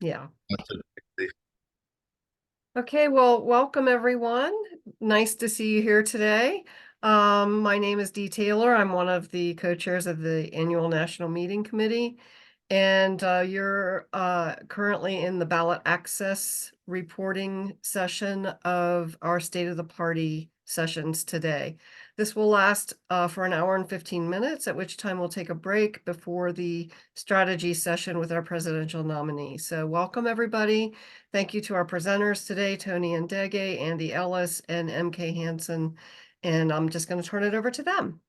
Yeah. That's it. Okay, well, welcome everyone. Nice to see you here today. My name is Dee Taylor. I'm one of the co-chairs of the Annual National Meeting Committee, and you're currently in the ballot access reporting session of our State of the Party sessions today. This will last for an hour and 15 minutes, at which time we'll take a break before the strategy session with our presidential nominee. So welcome everybody. Thank you to our presenters today, Tony and Dege, Andy Ellis, and MK Hanson. And I'm just going to turn it over to them.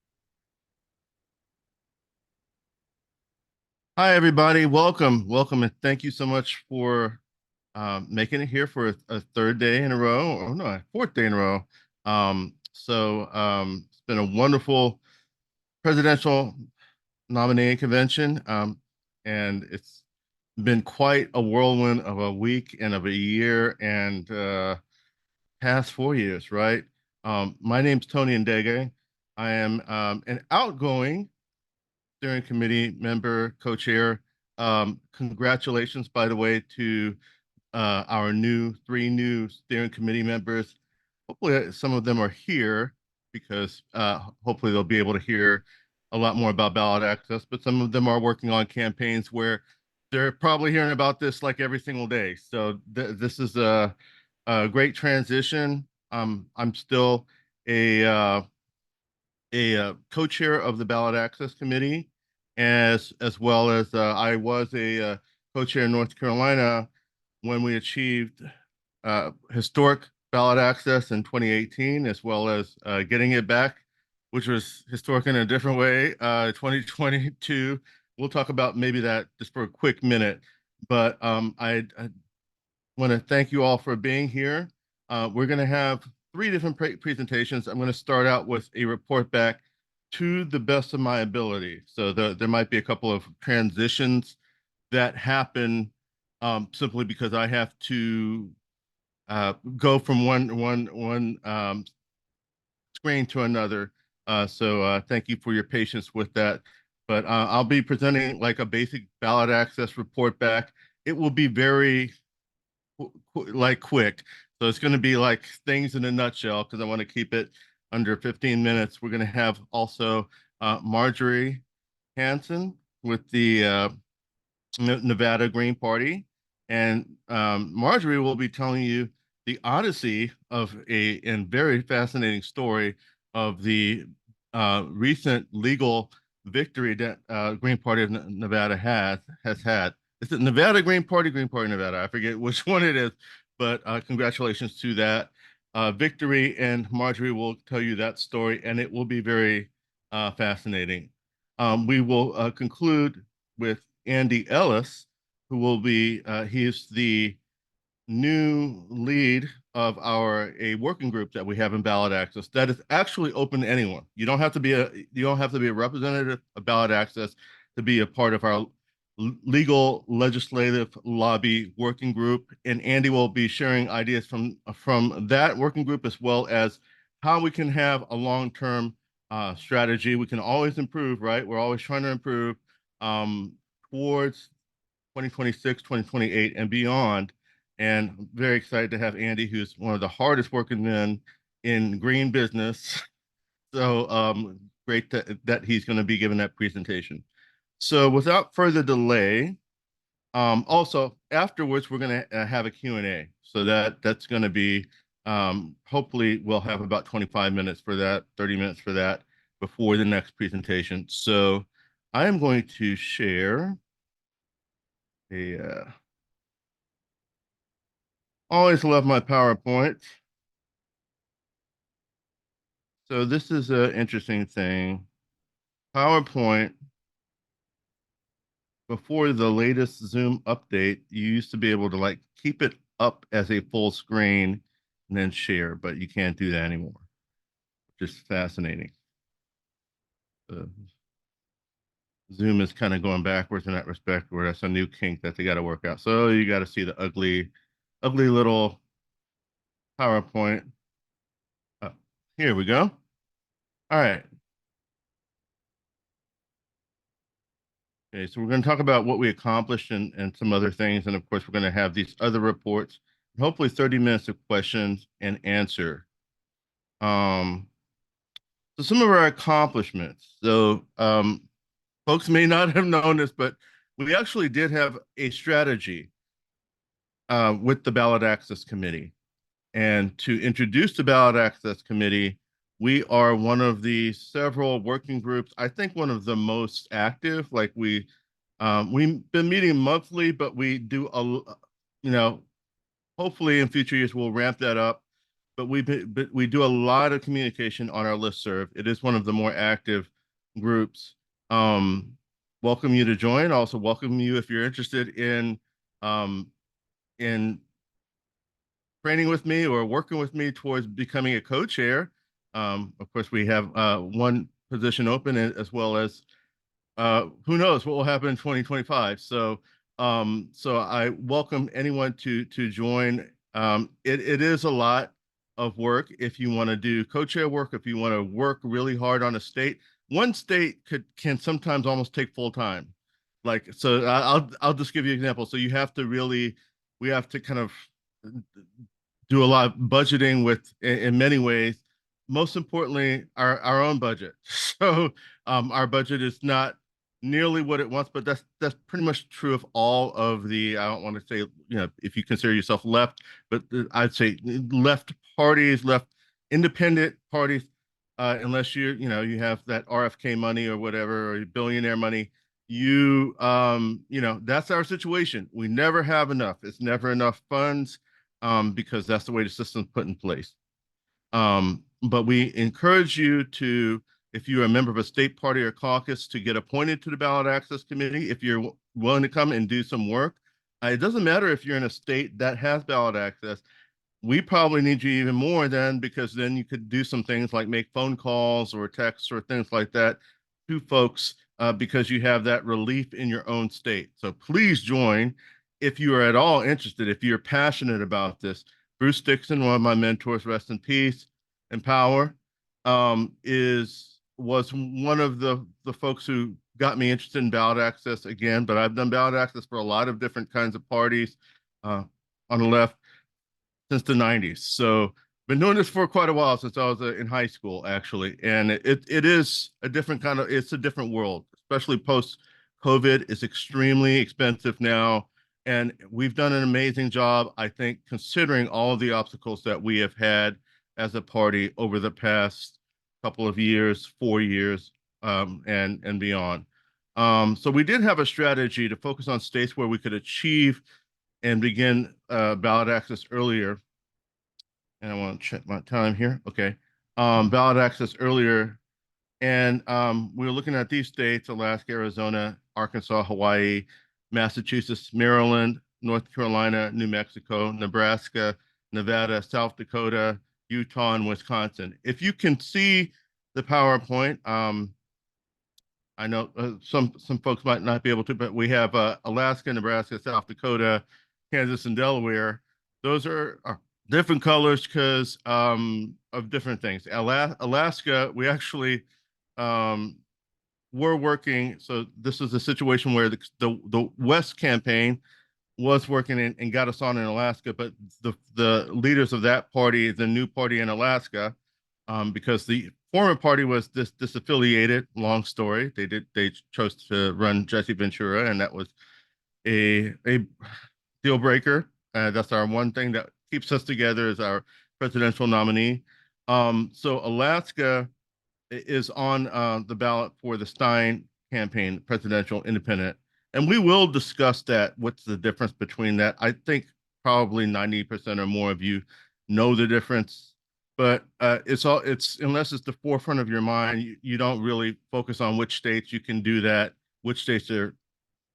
Hi, everybody. Welcome. And thank you so much for making it here for a third day in a row. Oh, no, a fourth day in a row. It's been a wonderful presidential nominating convention. And it's been quite a whirlwind of a week and of a year and past 4 years, right? My name's Tony Ndege. I am an outgoing steering committee member, co-chair. Congratulations, by the way, to our three new steering committee members. Hopefully, some of them are here because hopefully they'll be able to hear a lot more about ballot access. But some of them are working on campaigns where they're probably hearing about this like every single day. So this is a great transition. I'm still a co-chair of the Ballot Access Committee, as well as I was a co-chair in North Carolina when we achieved historic ballot access in 2018, as well as getting it back, which was historic in a different way. 2022, we'll talk about maybe that just for a quick minute, but I want to thank you all for being here. We're going to have three different presentations. I'm going to start out with a report back to the best of my ability. So there might be a couple of transitions that happen simply because I have to go from one screen to another. So thank you for your patience with that. But I'll be presenting like a basic ballot access report back. It will be very quick. So it's going to be like things in a nutshell because I want to keep it under 15 minutes. We're going to have also Margery Hanson with the Nevada Green Party. And Margery will be telling you the odyssey of a and very fascinating story of the recent legal victory that Green Party of Nevada has had. Is it Nevada Green Party, Green Party Nevada? I forget which one it is, but congratulations to that victory. And Margery will tell you that story, and it will be very fascinating. We will conclude with Andy Ellis, who will be, he is the new lead of a working group that we have in ballot access that is actually open to anyone. You don't have to be a representative of ballot access to be a part of our legal legislative lobby working group. And Andy will be sharing ideas from that working group as well as how we can have a long-term strategy. We can always improve, right? We're always trying to improve towards 2026, 2028, and beyond. And I'm very excited to have Andy, who's one of the hardest working men in green business. So great that he's going to be giving that presentation. So without further delay, also afterwards, we're going to have a Q&A. So that's going to be, hopefully we'll have about 25 minutes for that, 30 minutes for that before the next presentation. So I am going to share always love my PowerPoint. So this is an interesting thing. PowerPoint, before the latest Zoom update, you used to be able to like keep it up as a full screen and then share, but you can't do that anymore. Just fascinating. Zoom is kind of going backwards in that respect, where that's a new kink that they got to work out. So you got to see the ugly little PowerPoint. Here we go. All right. Okay, so we're going to talk about what we accomplished and some other things. And of course, we're going to have these other reports, hopefully 30 minutes of questions and answer. Um, so some of our accomplishments. Folks may not have known this, but we actually did have a strategy with the Ballot Access Committee. And to introduce the Ballot Access Committee, we are one of the several working groups, I think one of the most active. We've been meeting monthly, but we do you know, hopefully in future years we'll ramp that up. But we do a lot of communication on our listserv. It is one of the more active groups. Um, Welcome you to join. Also welcome you if you're interested um, in training with me or working with me towards becoming a co-chair. Of course, we have one position open as well as who knows what will happen in 2025. So I welcome anyone to join. It is a lot of work if you want to do co-chair work, if you want to work really hard on a state. One state can sometimes almost take full time. I'll just give you an example. So you have to really we have to kind of do a lot of budgeting in many ways. Most importantly, our own budget. So our budget is not nearly what it wants, but that's pretty much true of all of the. I don't want to say if you consider yourself left, but I'd say left parties, left independent parties, unless you have that RFK money or whatever or billionaire money. That's our situation. We never have enough. It's never enough funds because that's the way the system's put in place. But we encourage you to, if you're a member of a state party or caucus, to get appointed to the Ballot Access Committee. If you're willing to come and do some work, it doesn't matter if you're in a state that has ballot access. We probably need you even more then, because then you could do some things like make phone calls or texts or things like that to folks because you have that relief in your own state. So please join if you are at all interested, if you're passionate about this. Bruce Dixon, one of my mentors, rest in peace and power, was one of the folks who got me interested in ballot access again. But I've done ballot access for a lot of different kinds of parties on the left since the 90s. So been doing this for quite a while, since I was in high school, actually. And it is a different it's a different world, especially post COVID. It's extremely expensive now. And we've done an amazing job, I think, considering all of the obstacles that we have had as a party over the past couple of years, 4 years, and beyond. So we did have a strategy to focus on states where we could achieve and begin ballot access earlier. And I want to check my time here. Okay. Ballot access earlier. And we were looking at these states: Alaska, Arizona, Arkansas, Hawaii, Massachusetts, Maryland, North Carolina, New Mexico, Nebraska, Nevada, South Dakota, Utah, and Wisconsin. If you can see the PowerPoint, I know some folks might not be able to, but we have Alaska, Nebraska, South Dakota, Kansas, and Delaware. Those are different colors because of different things. Alaska, we actually were working. So this is a situation where the West campaign was working and got us on in Alaska, but the leaders of that party, the new party in Alaska, because the former party was disaffiliated. Long story. They chose to run Jesse Ventura, and that was a deal breaker. That's our one thing that keeps us together, is our presidential nominee. So Alaska is on the ballot for the Stein campaign, presidential independent. And we will discuss that. What's the difference between that? I think probably 90% or more of you know the difference, but it's unless it's the forefront of your mind, you don't really focus on which states you can do that, which states are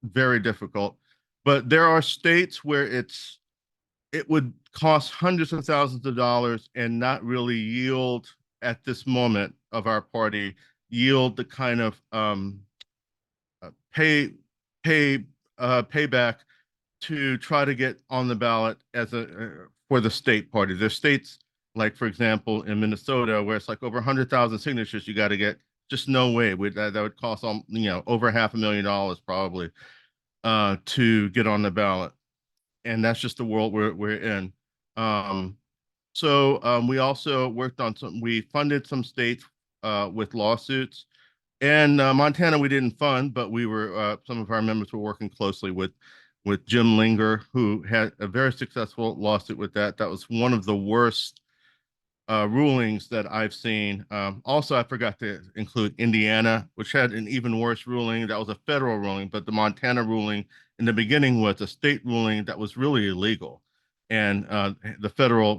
very difficult. But there are states where it would cost hundreds of thousands of dollars and not really yield at this moment of our party, yield the kind of pay payback to try to get on the ballot as for the state party. There's states like, for example, in Minnesota, where it's like over 100,000 signatures you got to get just no way. That would cost over $500,000 probably to get on the ballot, and that's just the world we're in. Um, we also worked on we funded some states with lawsuits. And Montana, we didn't fund, but we were some of our members were working closely with Jim Linger, who had a very successful lawsuit with that. That was one of the worst rulings that I've seen. Also, I forgot to include Indiana, which had an even worse ruling. That was a federal ruling, but the Montana ruling in the beginning was a state ruling that was really illegal. And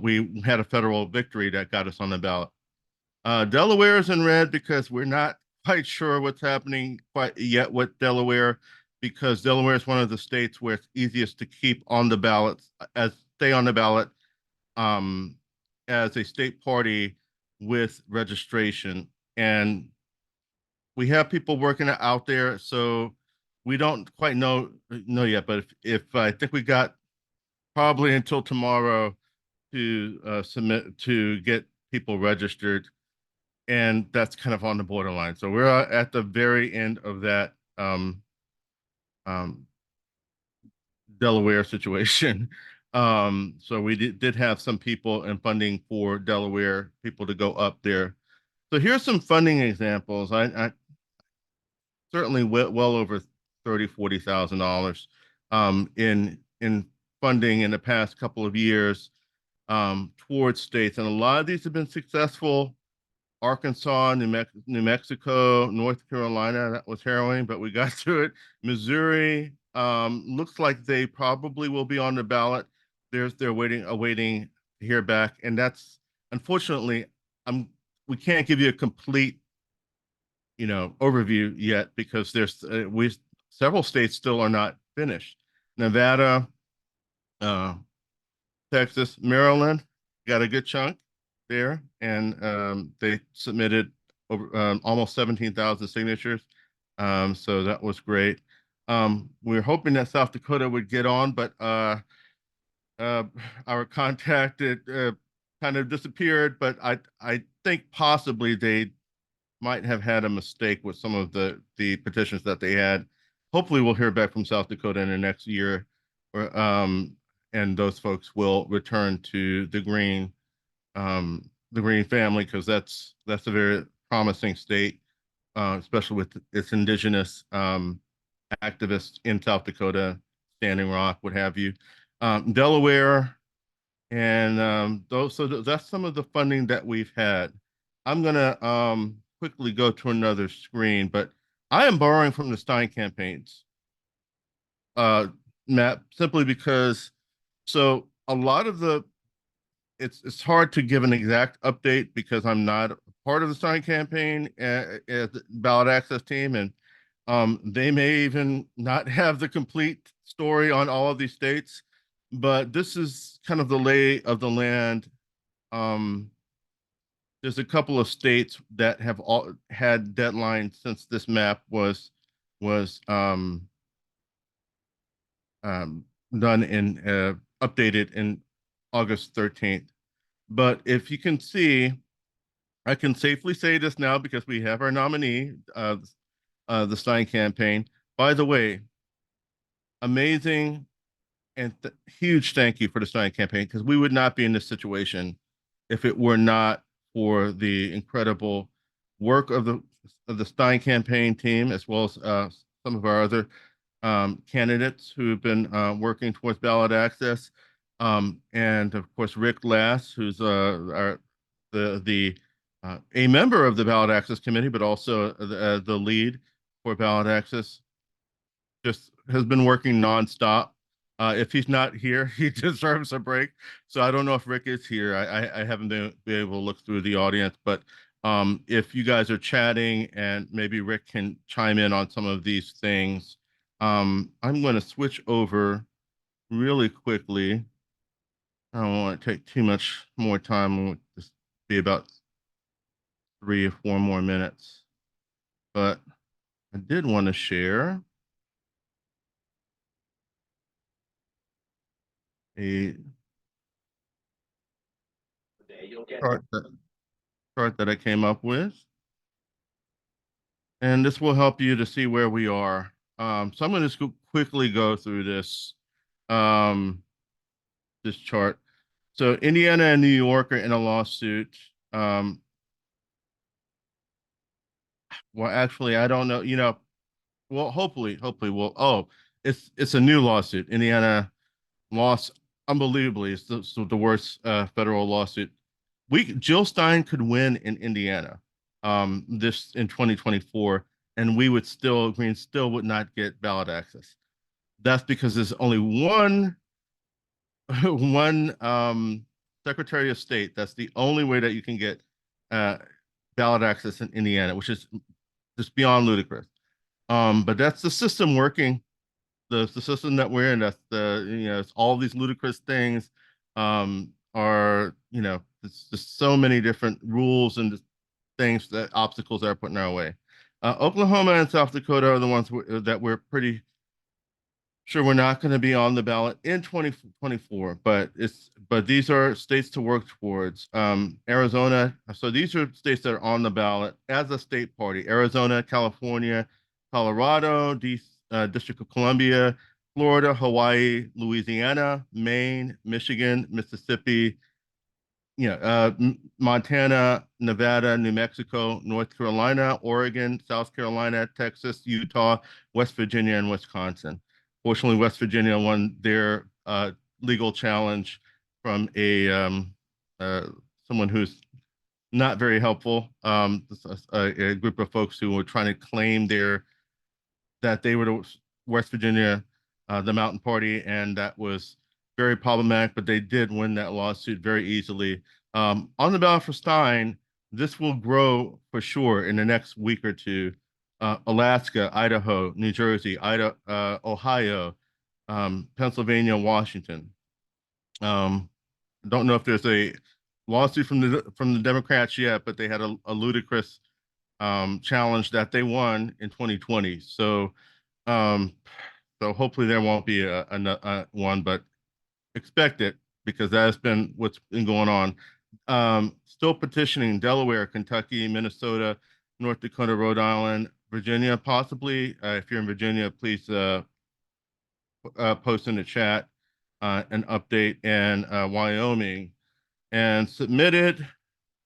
we had a federal victory that got us on the ballot. Delaware is in red because we're not quite sure what's happening quite yet with Delaware, because Delaware is one of the states where it's easiest to keep on the ballot, stay on the ballot um, as a state party with registration. And we have people working out there, so we don't quite know yet. But if I think we got probably until tomorrow to submit to get people registered, and that's kind of on the borderline. So we're at the very end of that um, Delaware situation. So we did have some people and funding for Delaware people to go up there. So here's some funding examples. I certainly well over 30, $40,000 in funding in the past couple of years towards states, and a lot of these have been successful. Arkansas, New Mexico, North Carolina, that was harrowing, but we got through it. Missouri, looks like they probably will be on the ballot. They're awaiting to hear back. And that's, unfortunately, we can't give you a complete, overview yet, because several states still are not finished. Nevada, uh, Texas, Maryland, got a good chunk there, and they submitted over almost 17,000 signatures. So that was great. We were hoping that South Dakota would get on, but uh, our contact kind of disappeared. But I think possibly they might have had a mistake with some of the petitions that they had. Hopefully, we'll hear back from South Dakota in the next year, or and those folks will return to the Green family, because that's a very promising state, especially with its indigenous activists in South Dakota, Standing Rock, what have you. Delaware, and that's some of the funding that we've had. I'm gonna quickly go to another screen, but I am borrowing from the Stein campaigns uh, map, simply because a lot of it's hard to give an exact update because I'm not part of the Stein campaign at the ballot access team, and they may even not have the complete story on all of these states. But this is kind of the lay of the land. Um, there's a couple of states that have all had deadlines since this map was um, done in updated in August 13th. But if you can see, I can safely say this now because we have our nominee, the Stein campaign. By the way, amazing and huge thank you for the Stein campaign, because we would not be in this situation if it were not for the incredible work of the Stein campaign team, as well as some of our other candidates who have been working towards ballot access, and of course Rick Lass, who's the a member of the Ballot Access Committee, but also the lead for ballot access. Just has been working nonstop. If he's not here, he deserves a break. So I don't know if Rick is here. I haven't been able to look through the audience, but if you guys are chatting and maybe Rick can chime in on some of these things, I'm going to switch over really quickly. I don't want to take too much more time. We'll just be about 3 or 4 more minutes. But I did want to share a chart that I came up with. and this will help you to see where we are. So I'm going to just quickly go through um, this chart. So Indiana and New York are in a lawsuit. Um, well, actually, I don't know. Well, hopefully, it's a new lawsuit. Indiana lost unbelievably. It's the worst federal lawsuit. Jill Stein could win in Indiana, this in 2024, and Green still would not get ballot access. That's because there's only one one Secretary of State. That's the only way that you can get uh, ballot access in Indiana, which is just beyond ludicrous. But that's the system working. The system that we're in. That's it's all these ludicrous things. Are it's just so many different rules and things that obstacles that are put in our way. Oklahoma and South Dakota are the ones that we're pretty sure we're not going to be on the ballot in 2024, but these are states to work towards. Arizona, so these are states that are on the ballot as a state party. Arizona, California, Colorado, District of Columbia, Florida, Hawaii, Louisiana, Maine, Michigan, Mississippi, Montana, Nevada, New Mexico, North Carolina, Oregon, South Carolina, Texas, Utah, West Virginia, and Wisconsin. Fortunately, West Virginia won their legal challenge from uh, someone who's not very helpful. A group of folks who were trying to claim that they were the West Virginia, the Mountain Party, and that was very problematic. But they did win that lawsuit very easily. On the ballot for Stein, this will grow for sure in the next week or two. Alaska, Idaho, New Jersey, Ohio, Pennsylvania, Washington. Um, don't know if there's a lawsuit from the Democrats yet, but they had a ludicrous challenge that they won in 2020. Um, so hopefully there won't be a one, but expect it because that's been what's been going on. Still petitioning Delaware, Kentucky, Minnesota, North Dakota, Rhode Island, Virginia, possibly. If you're in Virginia, please post in the chat an update, and Wyoming. And submitted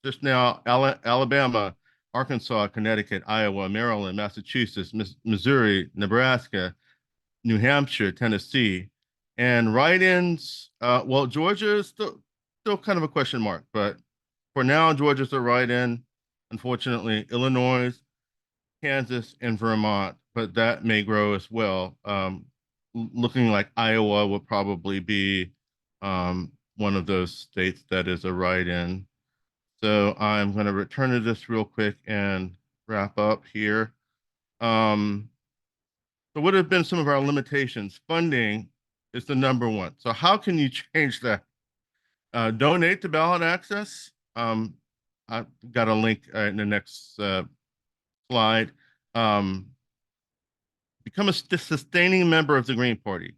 just now Alabama, Arkansas, Connecticut, Iowa, Maryland, Massachusetts, Missouri, Nebraska, New Hampshire, Tennessee, and write-ins. Well, Georgia is still kind of a question mark, but for now, Georgia's a write-in. Unfortunately, Illinois, Kansas, and Vermont, but that may grow as well. Looking like Iowa will probably be one of those states that is a write-in. So I'm going to return to this real quick and wrap up here. So what have been some of our limitations? Funding is the number one. So how can you change that? Donate to ballot access. I've got a link in the next slide. Um, Become a sustaining member of the Green Party.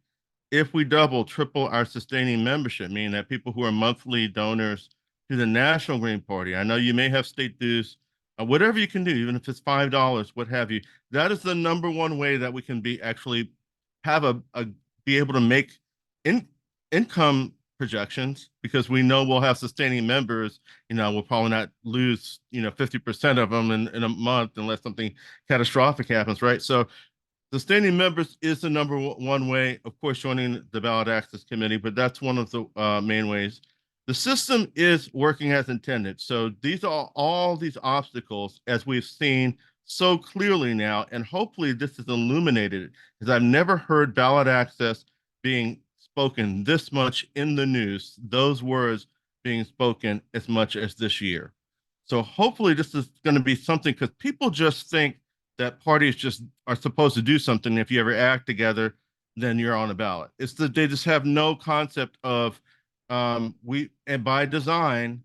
If we double, triple our sustaining membership, meaning that people who are monthly donors to the National Green Party, I know you may have state dues, whatever you can do, even if it's $5, what have you, that is the number one way that we can have be able to make in, income projections, because we know we'll have sustaining members. We'll probably not lose 50% of them in a month unless something catastrophic happens, right? So sustaining members is the number one way, of course, joining the Ballot Access Committee, but that's one of the main ways. The system is working as intended. So these are all these obstacles, as we've seen so clearly now, and hopefully this is illuminated, because I've never heard ballot access being spoken this much in the news, those words being spoken as much as this year. So hopefully this is going to be something, because people just think that parties just are supposed to do something. If you ever act together, then you're on a ballot. It's that they just have no concept of and by design,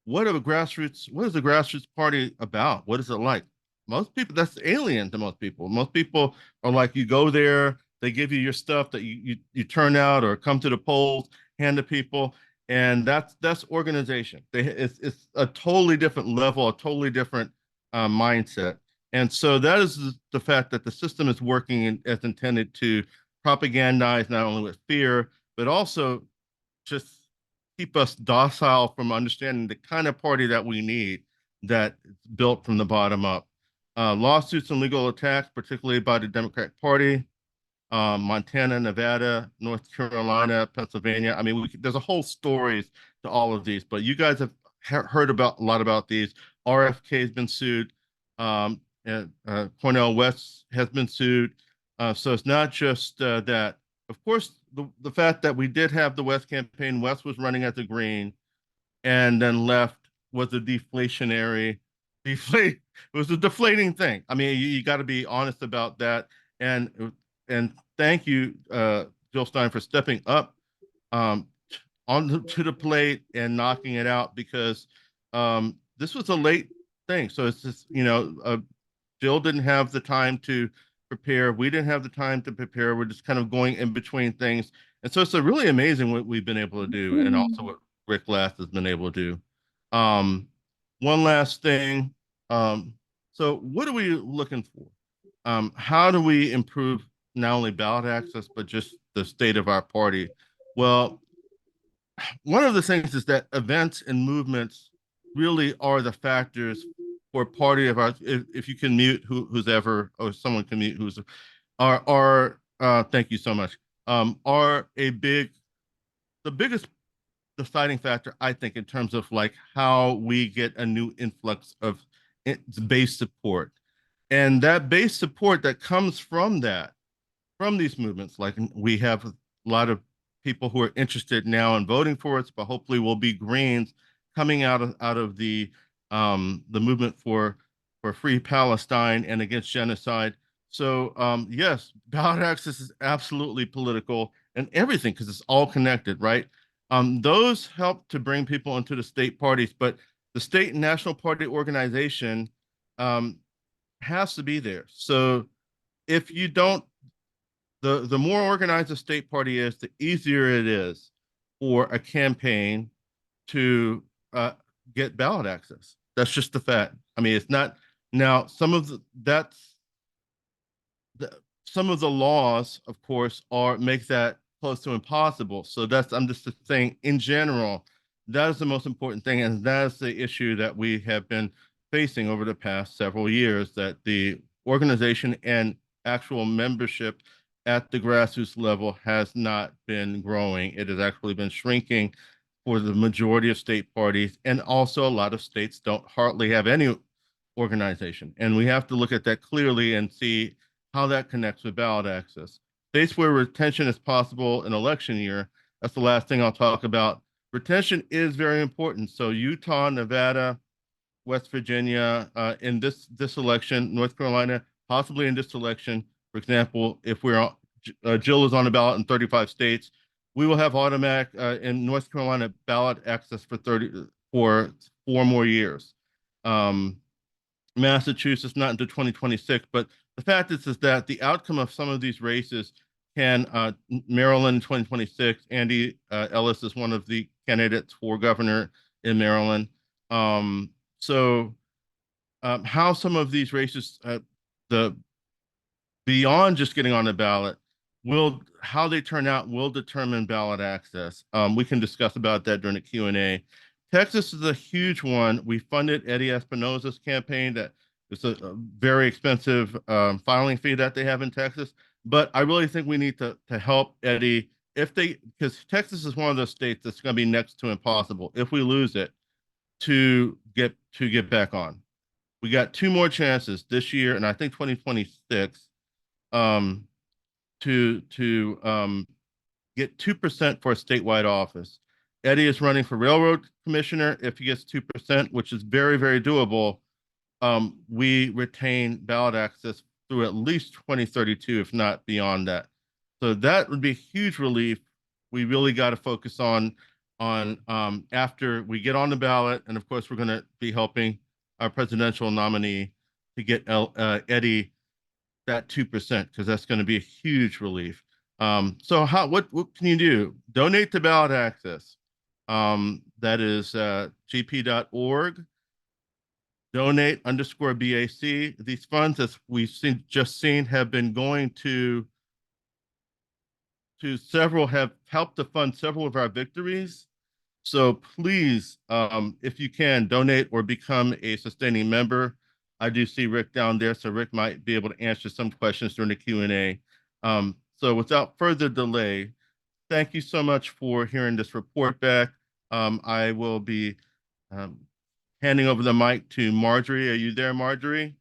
what is the grassroots party about? What is it like? Most people, that's alien to most people. Most people are like, you go there, they give you your stuff that you turn out or come to the polls, hand to people, and that's organization. It's a totally different level, a totally different mindset. And so that is the fact that the system is working as intended to propagandize not only with fear, but also just keep us docile from understanding the kind of party that we need that is built from the bottom up. Lawsuits and legal attacks, particularly by the Democratic Party, Montana, Nevada, North Carolina, Pennsylvania. I mean, there's a whole stories to all of these, but you guys have heard about a lot about these. RFK has been sued. And, Cornell West has been sued. So it's not just that. Of course, the fact that we did have the West campaign, West was running as a Green, and then left was a deflate. It was a deflating thing. I mean, you got to be honest about that. And thank you, Jill Stein, for stepping up um, to the plate and knocking it out because this was a late thing. So it's just Jill didn't have the time to prepare. We didn't have the time to prepare. We're just kind of going in between things. And so it's a really amazing what we've been able to do and also what Rick Last has been able to do. One last thing. So what are we looking for? How do we improve not only ballot access, but just the state of our party? Well, one of the things is that events and movements really are the factors for party of our, if you can mute who's ever, or someone can mute who's, thank you so much, are the biggest deciding factor, I think, in terms of like how we get a new influx of base support. And that base support that comes from these movements, like we have a lot of people who are interested now in voting for us, but hopefully will be Greens coming out of the movement for free Palestine and against genocide. So yes, ballot access is absolutely political and everything because it's all connected, right? Those help to bring people into the state parties, but the state and national party organization um, has to be there. So if you don't, the more organized a state party is, the easier it is for a campaign to get ballot access. That's just the fact. I mean, it's not now. Some of the laws, of course, are make that close to impossible. So I'm just saying in general, that is the most important thing, and that is the issue that we have been facing over the past several years. That the organization and actual membership at the grassroots level has not been growing. It has actually been shrinking for the majority of state parties, and also a lot of states don't hardly have any organization. And we have to look at that clearly and see how that connects with ballot access. States where retention is possible in election year, that's the last thing I'll talk about. Retention is very important. So Utah, Nevada, West Virginia, in this election, North Carolina, possibly in this election, for example, if Jill is on the ballot in 35 states, we will have automatic in North Carolina ballot access for 4 more years. Massachusetts not until 2026, but the fact is that the outcome of some of these races can Maryland in 2026. Andy Ellis is one of the candidates for governor in Maryland. So how some of these races, the beyond just getting on the ballot, how they turn out will determine ballot access. We can discuss about that during the Q&A. Texas is a huge one. We funded Eddie Espinosa's campaign. That it's a very expensive filing fee that they have in Texas. But I really think we need to help Eddie because Texas is one of those states that's going to be next to impossible if we lose it to get back on. We got 2 more chances this year, and I think 2026 to get 2% for a statewide office. Eddie is running for railroad commissioner. If he gets 2%, which is very, very doable, we retain ballot access through at least 2032, if not beyond that. So that would be huge relief. We really got to focus on after we get on the ballot, and of course, we're going to be helping our presidential nominee to get Eddie that 2% because that's going to be a huge relief. So what can you do? Donate to ballot access. That is gp.org. donate_BAC. These funds, as we've just seen, have been going to several, have helped to fund several of our victories. So please, if you can, donate or become a sustaining member. I do see Rick down there, so Rick might be able to answer some questions during the Q&A. So without further delay, thank you so much for hearing this report back. I will be handing over the mic to Margery. Are you there, Margery?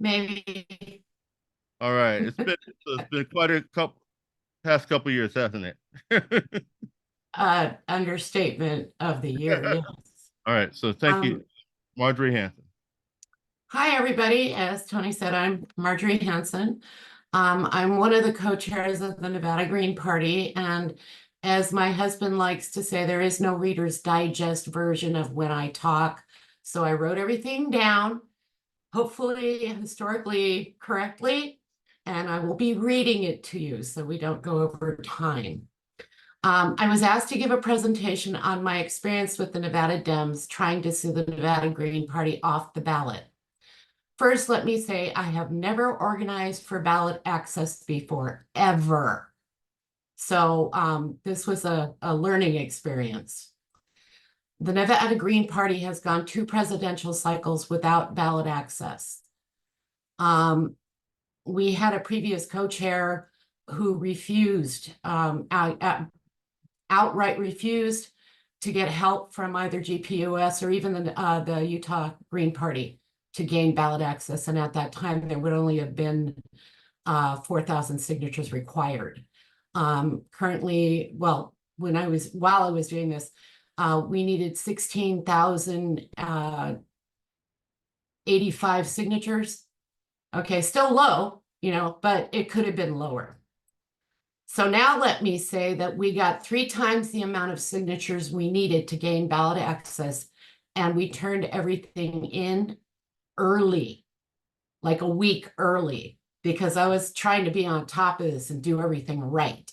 Maybe. All right. It's been quite a past couple years, hasn't it? Understatement of the year, yes. All right. So thank you, Um, Margery Hanson. Hi, everybody. As Tony said, I'm Margery Hanson. I'm one of the co-chairs of the Nevada Green Party, and as my husband likes to say, there is no Reader's Digest version of when I talk. So I wrote everything down, hopefully historically correctly, and I will be reading it to you so we don't go over time. I was asked to give a presentation on my experience with the Nevada Dems trying to see the Nevada Green Party off the ballot. First, let me say I have never organized for ballot access before, ever. So this was a learning experience. The Nevada Green Party has gone 2 presidential cycles without ballot access. We had a previous co-chair who refused, outright refused to get help from either GPUS or even the Utah Green Party to gain ballot access. And at that time, there would only have been 4,000 signatures required. Currently, well, while I was doing this, we needed 16,085 signatures. Okay, still low, but it could have been lower. So now let me say that we got 3 times the amount of signatures we needed to gain ballot access, and we turned everything in early, like a week early, because I was trying to be on top of this and do everything right.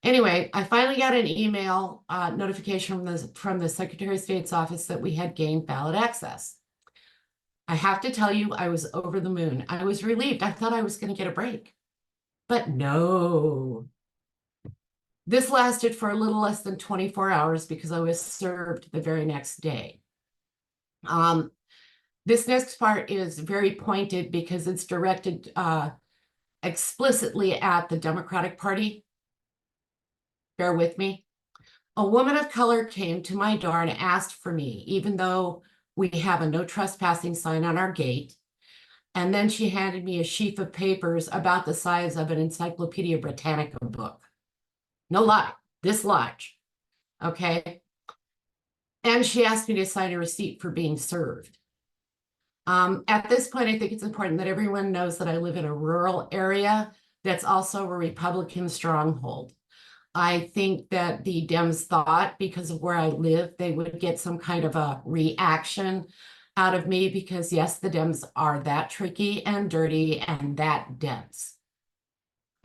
Anyway, I finally got an email notification from the Secretary of State's office that we had gained ballot access. I have to tell you, I was over the moon. I was relieved. I thought I was going to get a break, but no. This lasted for a little less than 24 hours because I was served the very next day. This next part is very pointed because it's directed explicitly at the Democratic Party. Bear with me. A woman of color came to my door and asked for me, even though we have a no trespassing sign on our gate. And then she handed me a sheaf of papers about the size of an Encyclopedia Britannica book. No lie, this large, okay? And she asked me to sign a receipt for being served. At this point, I think it's important that everyone knows that I live in a rural area that's also a Republican stronghold. I think that the Dems thought because of where I live, they would get some kind of a reaction out of me because yes, the Dems are that tricky and dirty and that dense.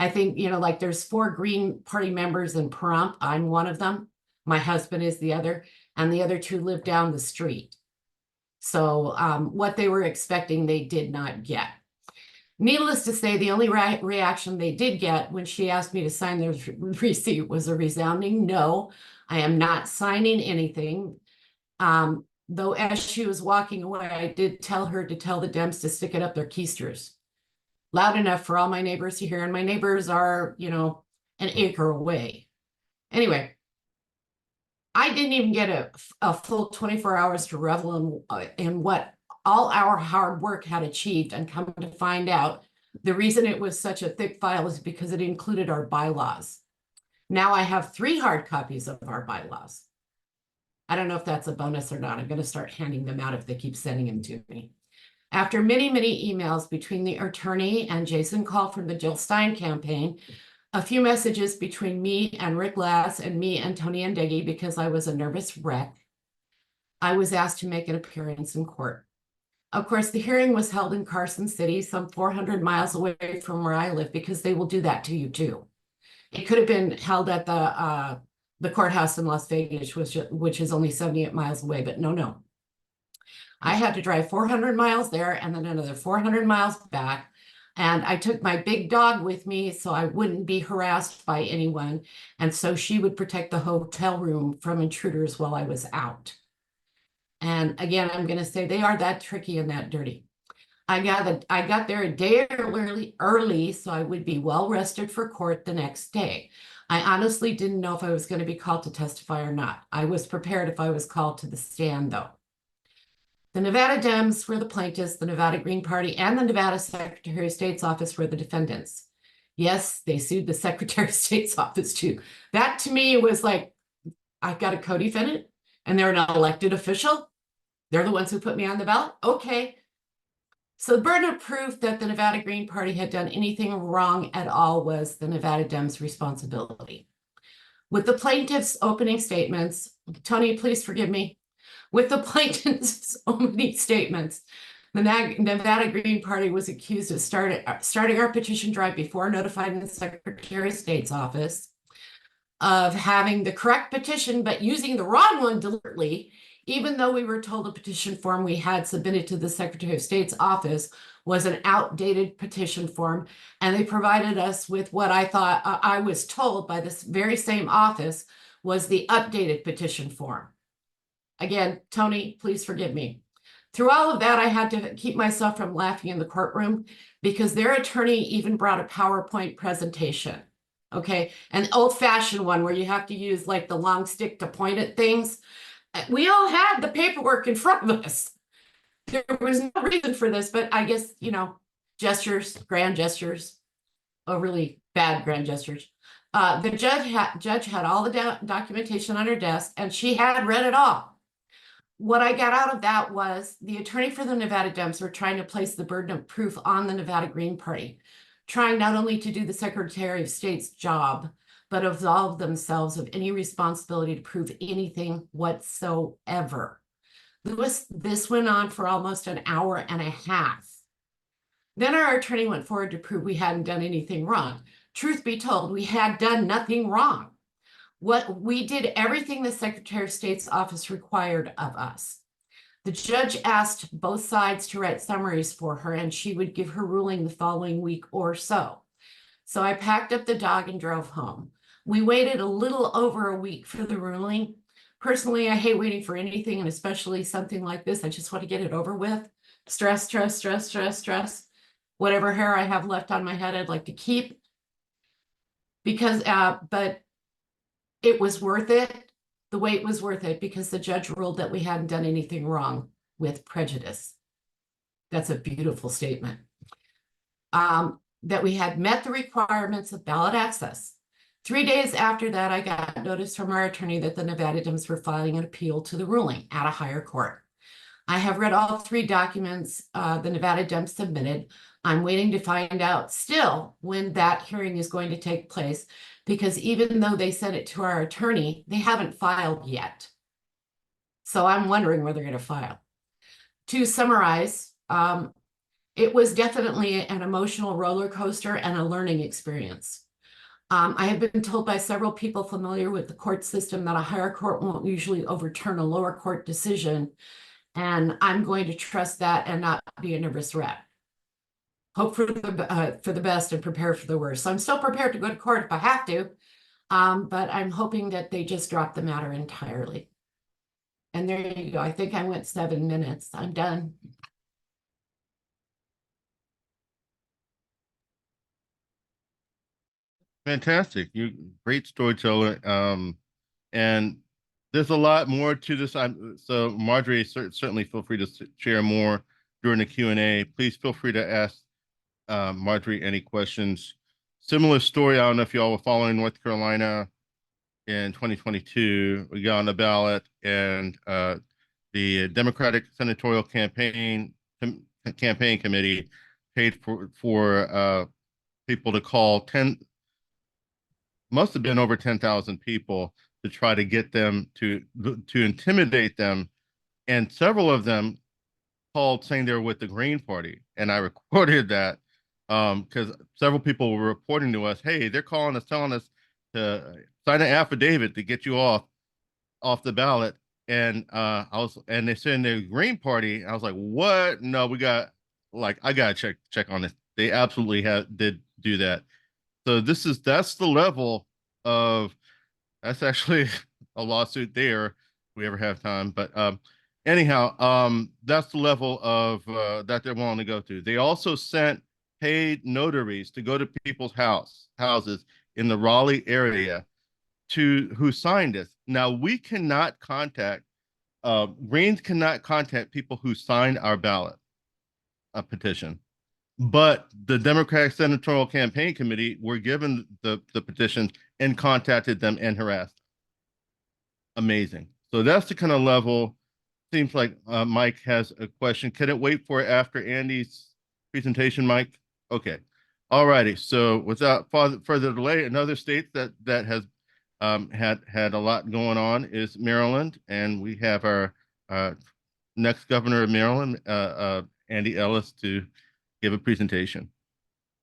I think, like there's 4 Green Party members in Pahrump. I'm one of them. My husband is the other, and the other 2 live down the street. So what they were expecting, they did not get. Needless to say, the only reaction they did get when she asked me to sign the receipt was a resounding no. I am not signing anything. Though as she was walking away, I did tell her to tell the Dems to stick it up their keisters. Loud enough for all my neighbors to hear, and my neighbors are, an acre away. Anyway, I didn't even get a full 24 hours to revel in what all our hard work had achieved, and come to find out, the reason it was such a thick file is because it included our bylaws. Now I have 3 hard copies of our bylaws. I don't know if that's a bonus or not. I'm going to start handing them out if they keep sending them to me. After many, many emails between the attorney and Jason Call from the Jill Stein campaign, a few messages between me and Rick Lass and me and Tony Ndegi because I was a nervous wreck, I was asked to make an appearance in court. Of course, the hearing was held in Carson City, some 400 miles away from where I live, because they will do that to you too. It could have been held at the courthouse in Las Vegas, which is only 78 miles away, but no. I had to drive 400 miles there and then another 400 miles back. And I took my big dog with me so I wouldn't be harassed by anyone. And so she would protect the hotel room from intruders while I was out. And again, I'm going to say they are that tricky and that dirty. I got there a day early, so I would be well rested for court the next day. I honestly didn't know if I was going to be called to testify or not. I was prepared if I was called to the stand, though. The Nevada Dems were the plaintiffs, the Nevada Green Party, and the Nevada Secretary of State's office were the defendants. Yes, they sued the Secretary of State's office too. That to me was like, I've got a co-defendant and they're an elected official. They're the ones who put me on the ballot. Okay. So the burden of proof that the Nevada Green Party had done anything wrong at all was the Nevada Dems' responsibility. With the plaintiff's opening statements, Tony, please forgive me. With the plaintiff's opening statements, the Nevada Green Party was accused of starting our petition drive before notifying the Secretary of State's office, of having the correct petition but using the wrong one deliberately, even though we were told the petition form we had submitted to the Secretary of State's office was an outdated petition form, and they provided us with what I thought I was told by this very same office was the updated petition form. Again, Tony, please forgive me. Through all of that, I had to keep myself from laughing in the courtroom because their attorney even brought a PowerPoint presentation. Okay, an old-fashioned one where you have to use like the long stick to point at things. We all had the paperwork in front of us. There was no reason for this, but I guess, you know, gestures, grand gestures, really bad grand gestures. The judge had all the documentation on her desk and she had read it all. What I got out of that was the attorney for the Nevada Dems were trying to place the burden of proof on the Nevada Green Party, trying not only to do the Secretary of State's job, but absolve themselves of any responsibility to prove anything whatsoever. This went on for almost an hour and a half. Then our attorney went forward to prove we hadn't done anything wrong. Truth be told, we had done nothing wrong. We did everything the Secretary of State's office required of us. The judge asked both sides to write summaries for her, and she would give her ruling the following week or so. So I packed up the dog and drove home. We waited a little over a week for the ruling. Personally, I hate waiting for anything, and especially something like this. I just want to get it over with. Stress, stress, stress, stress, stress. Whatever hair I have left on my head, I'd like to keep. Because, but it was worth it. The wait was worth it because the judge ruled that we hadn't done anything wrong with prejudice. That's a beautiful statement. That we had met the requirements of ballot access. 3 days after that, I got notice from our attorney that the Nevada Dems were filing an appeal to the ruling at a higher court. I have read all 3 documents the Nevada Dems submitted. I'm waiting to find out still when that hearing is going to take place, because even though they sent it to our attorney, they haven't filed yet. So I'm wondering where they're going to file. To summarize, it was definitely an emotional roller coaster and a learning experience. I have been told by several people familiar with the court system that a higher court won't usually overturn a lower court decision, and I'm going to trust that and not be a nervous wreck. Hope for the best and prepare for the worst. So I'm still prepared to go to court if I have to, but I'm hoping that they just drop the matter entirely. And there you go. I think I went 7 minutes. I'm done. Fantastic. You great storyteller. And there's a lot more to this. So Margery, certainly feel free to share more during the Q&A. Please feel free to ask Margery any questions. Similar story. I don't know if y'all were following North Carolina in 2022. We got on the ballot, and the Democratic Senatorial Campaign Committee paid for people to call must have been over 10,000 people to try to get them to intimidate them, and several of them called saying they were with the Green Party, and I recorded that because several people were reporting to us, hey, they're calling us, telling us to sign an affidavit to get you off the ballot, and they said in the Green Party, I was like, what? No, I gotta check on this. They absolutely did do that. So that's the level of that's actually a lawsuit there if we ever have time. But anyhow, that's the level of that they're willing to go to. They also sent paid notaries to go to people's houses in the Raleigh area to who signed this. Now we cannot contact Greens cannot contact people who signed our ballot petition. But the Democratic Senatorial Campaign Committee were given the petitions and contacted them and harassed. Amazing. So that's the kind of level. Seems like Mike has a question. Can it wait for after Andy's presentation, Mike? Okay. All righty. So without further delay, another state that has had a lot going on is Maryland, and we have our next governor of Maryland, Andy Ellis, to give a presentation.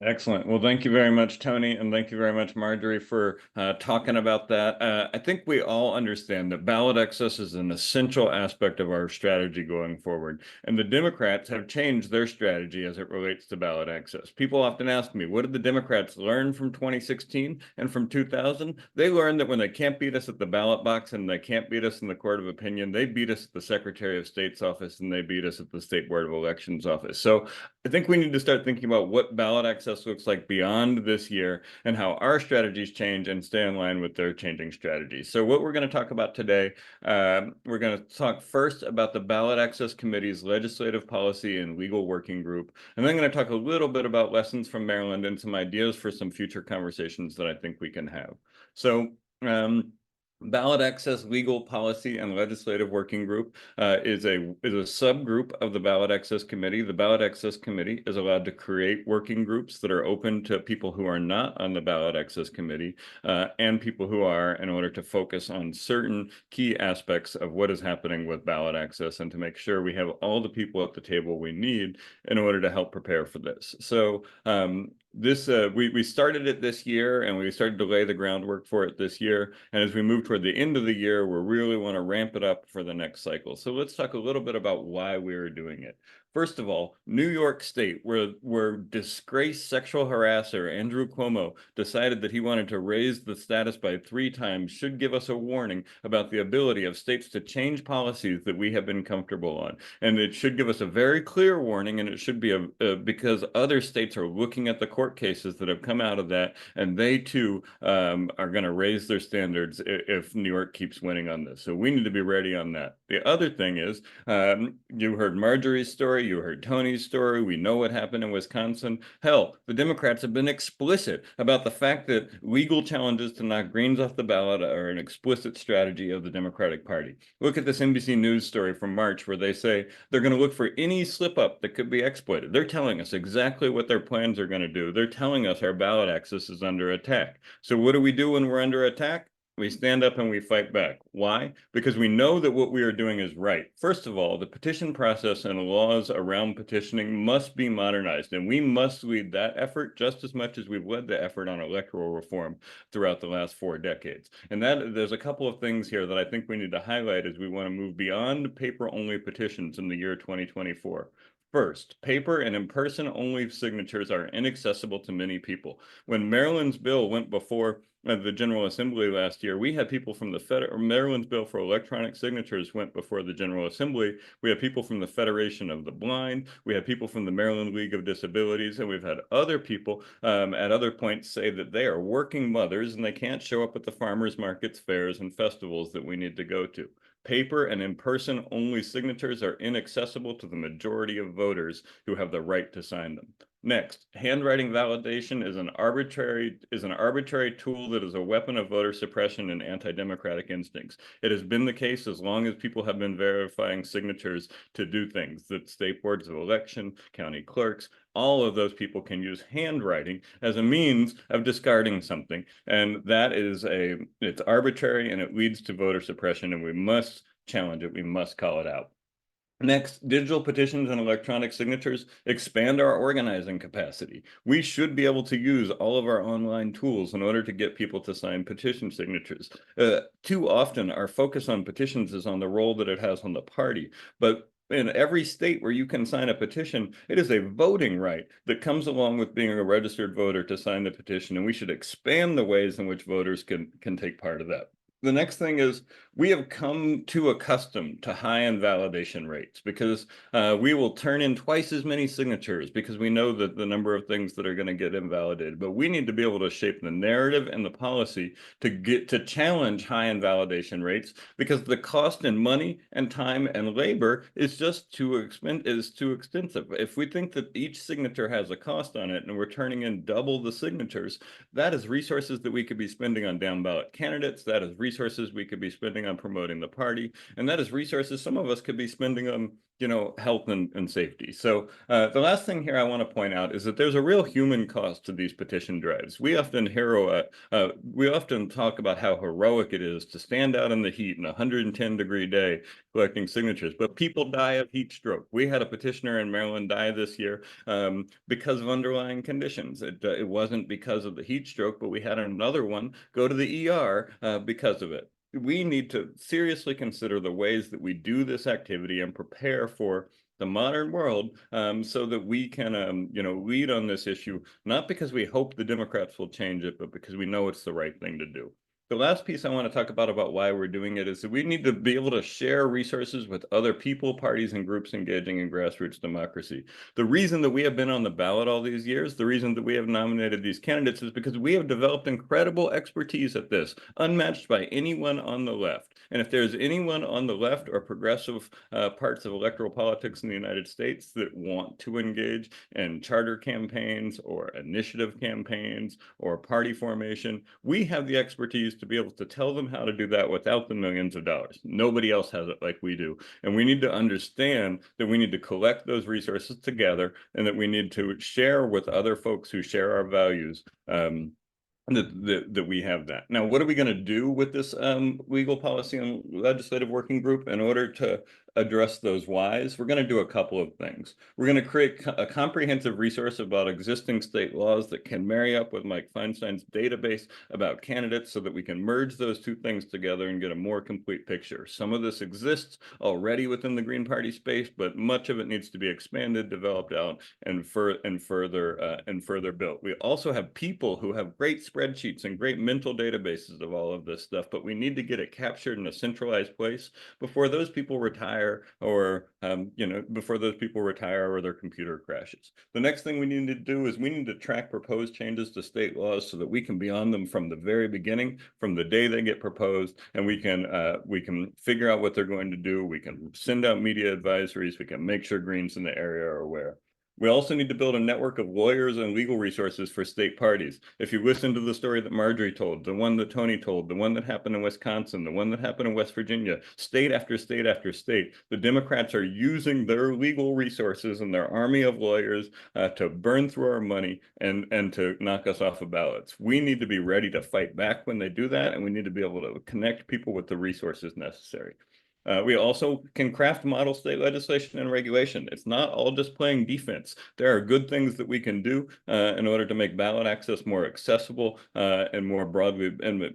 Excellent. Well, thank you very much, Tony, and thank you very much, Margery, for talking about that. I think we all understand that ballot access is an essential aspect of our strategy going forward, and the Democrats have changed their strategy as it relates to ballot access. People often ask me, what did the Democrats learn from 2016 and from 2000? They learned that when they can't beat us at the ballot box and they can't beat us in the court of opinion, they beat us at the Secretary of State's office and they beat us at the State Board of Elections office. So I think we need to start thinking about what ballot access looks like beyond this year and how our strategies change and stay in line with their changing strategies. So what we're going to talk about today, we're going to talk first about the Ballot Access Committee's Legislative Policy and Legal Working Group, and then I'm going to talk a little bit about lessons from Maryland and some ideas for some future conversations that I think we can have. So Ballot Access Legal Policy and Legislative Working Group is a subgroup of the Ballot Access Committee. The Ballot Access Committee is allowed to create working groups that are open to people who are not on the Ballot Access Committee and people who are, in order to focus on certain key aspects of what is happening with ballot access and to make sure we have all the people at the table we need in order to help prepare for this. So we started it this year, and we started to lay the groundwork for it this year. And as we move toward the end of the year, we really want to ramp it up for the next cycle. So let's talk a little bit about why we are doing it. First of all, New York State, where disgraced sexual harasser Andrew Cuomo decided that he wanted to raise the status by 3 times, should give us a warning about the ability of states to change policies that we have been comfortable on. And it should give us a very clear warning, and it should be because other states are looking at the court cases that have come out of that, and they too are going to raise their standards if New York keeps winning on this. So we need to be ready on that. The other thing is, you heard Margery's story, you heard Tony's story. We know what happened in Wisconsin. Hell, the Democrats have been explicit about the fact that legal challenges to knock Greens off the ballot are an explicit strategy of the Democratic Party. Look at this NBC News story from March where they say they're going to look for any slip up that could be exploited. They're telling us exactly what their plans are going to do. They're telling us our ballot access is under attack. So what do we do when we're under attack? We stand up and we fight back. Why? Because we know that what we are doing is right. First of all, the petition process and laws around petitioning must be modernized, and we must lead that effort just as much as we've led the effort on electoral reform throughout the last 4 decades. And there's a couple of things here that I think we need to highlight as we want to move beyond paper-only petitions in the year 2024. First, paper and in-person only signatures are inaccessible to many people. When Maryland's bill went before the General Assembly last year, we had people from the Maryland's bill for electronic signatures went before the General Assembly. We had people from the Federation of the Blind. We had people from the Maryland League of Disabilities, and we've had other people at other points say that they are working mothers and they can't show up at the farmers markets, fairs, and festivals that we need to go to. Paper and in-person only signatures are inaccessible to the majority of voters who have the right to sign them. Next, handwriting validation is an arbitrary tool that is a weapon of voter suppression and anti-democratic instincts. It has been the case as long as people have been verifying signatures to do things that state boards of election, county clerks, all of those people can use handwriting as a means of discarding something. And that is it's arbitrary and it leads to voter suppression, and we must challenge it. We must call it out. Next, digital petitions and electronic signatures expand our organizing capacity. We should be able to use all of our online tools in order to get people to sign petition signatures. Too often, our focus on petitions is on the role that it has on the party, but in every state where you can sign a petition, it is a voting right that comes along with being a registered voter to sign the petition, and we should expand the ways in which voters can take part of that. The next thing is we have come to accustom to high invalidation rates because we will turn in twice as many signatures because we know that the number of things that are going to get invalidated. But we need to be able to shape the narrative and the policy to challenge high invalidation rates because the cost in money and time and labor is just too extensive. If we think that each signature has a cost on it and we're turning in double the signatures, that is resources that we could be spending on down ballot candidates. That is resources we could be spending on promoting the party. And that is resources some of us could be spending on, health and safety. So the last thing here I want to point out is that there's a real human cost to these petition drives. We often talk about how heroic it is to stand out in the heat in a 110-degree day collecting signatures, but people die of heat stroke. We had a petitioner in Maryland die this year because of underlying conditions. It wasn't because of the heat stroke, but we had another one go to the ER because of it. We need to seriously consider the ways that we do this activity and prepare for the modern world so that we can, lead on this issue, not because we hope the Democrats will change it, but because we know it's the right thing to do. The last piece I want to talk about why we're doing it is that we need to be able to share resources with other people, parties, and groups engaging in grassroots democracy. The reason that we have been on the ballot all these years, the reason that we have nominated these candidates is because we have developed incredible expertise at this, unmatched by anyone on the left. And if there's anyone on the left or progressive parts of electoral politics in the United States that want to engage in charter campaigns or initiative campaigns or party formation, we have the expertise to be able to tell them how to do that without the millions of dollars. Nobody else has it like we do. And we need to understand that we need to collect those resources together and that we need to share with other folks who share our values that we have that. Now, what are we going to do with this legal policy and legislative working group in order to address those whys? We're going to do a couple of things. We're going to create a comprehensive resource about existing state laws that can marry up with Mike Feinstein's database about candidates so that we can merge those two things together and get a more complete picture. Some of this exists already within the Green Party space, but much of it needs to be expanded, developed out, and further built. We also have people who have great spreadsheets and great mental databases of all of this stuff, but we need to get it captured in a centralized place before those people retire or their computer crashes. The next thing we need to do is we need to track proposed changes to state laws so that we can be on them from the very beginning, from the day they get proposed, and we can figure out what they're going to do. We can send out media advisories. We can make sure Greens in the area are aware. We also need to build a network of lawyers and legal resources for state parties. If you listen to the story that Margery told, the one that Tony told, the one that happened in Wisconsin, the one that happened in West Virginia, state after state after state, the Democrats are using their legal resources and their army of lawyers to burn through our money and to knock us off of ballots. We need to be ready to fight back when they do that, and we need to be able to connect people with the resources necessary. We also can craft model state legislation and regulation. It's not all just playing defense. There are good things that we can do in order to make ballot access more accessible and more broadly and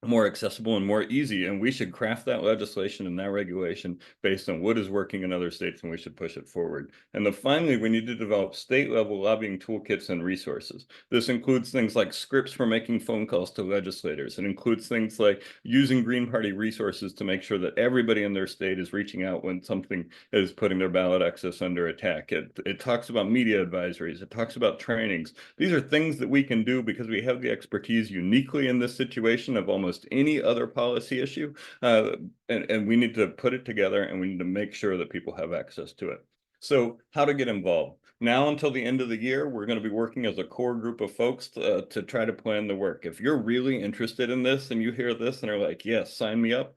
more accessible and more easy. And we should craft that legislation and that regulation based on what is working in other states, and we should push it forward. And then finally, we need to develop state-level lobbying toolkits and resources. This includes things like scripts for making phone calls to legislators. It includes things like using Green Party resources to make sure that everybody in their state is reaching out when something is putting their ballot access under attack. It talks about media advisories. It talks about trainings. These are things that we can do because we have the expertise uniquely in this situation of almost any other policy issue, and we need to put it together, and we need to make sure that people have access to it. So how to get involved? Now until the end of the year, we're going to be working as a core group of folks to try to plan the work. If you're really interested in this and you hear this and are like, yes, sign me up,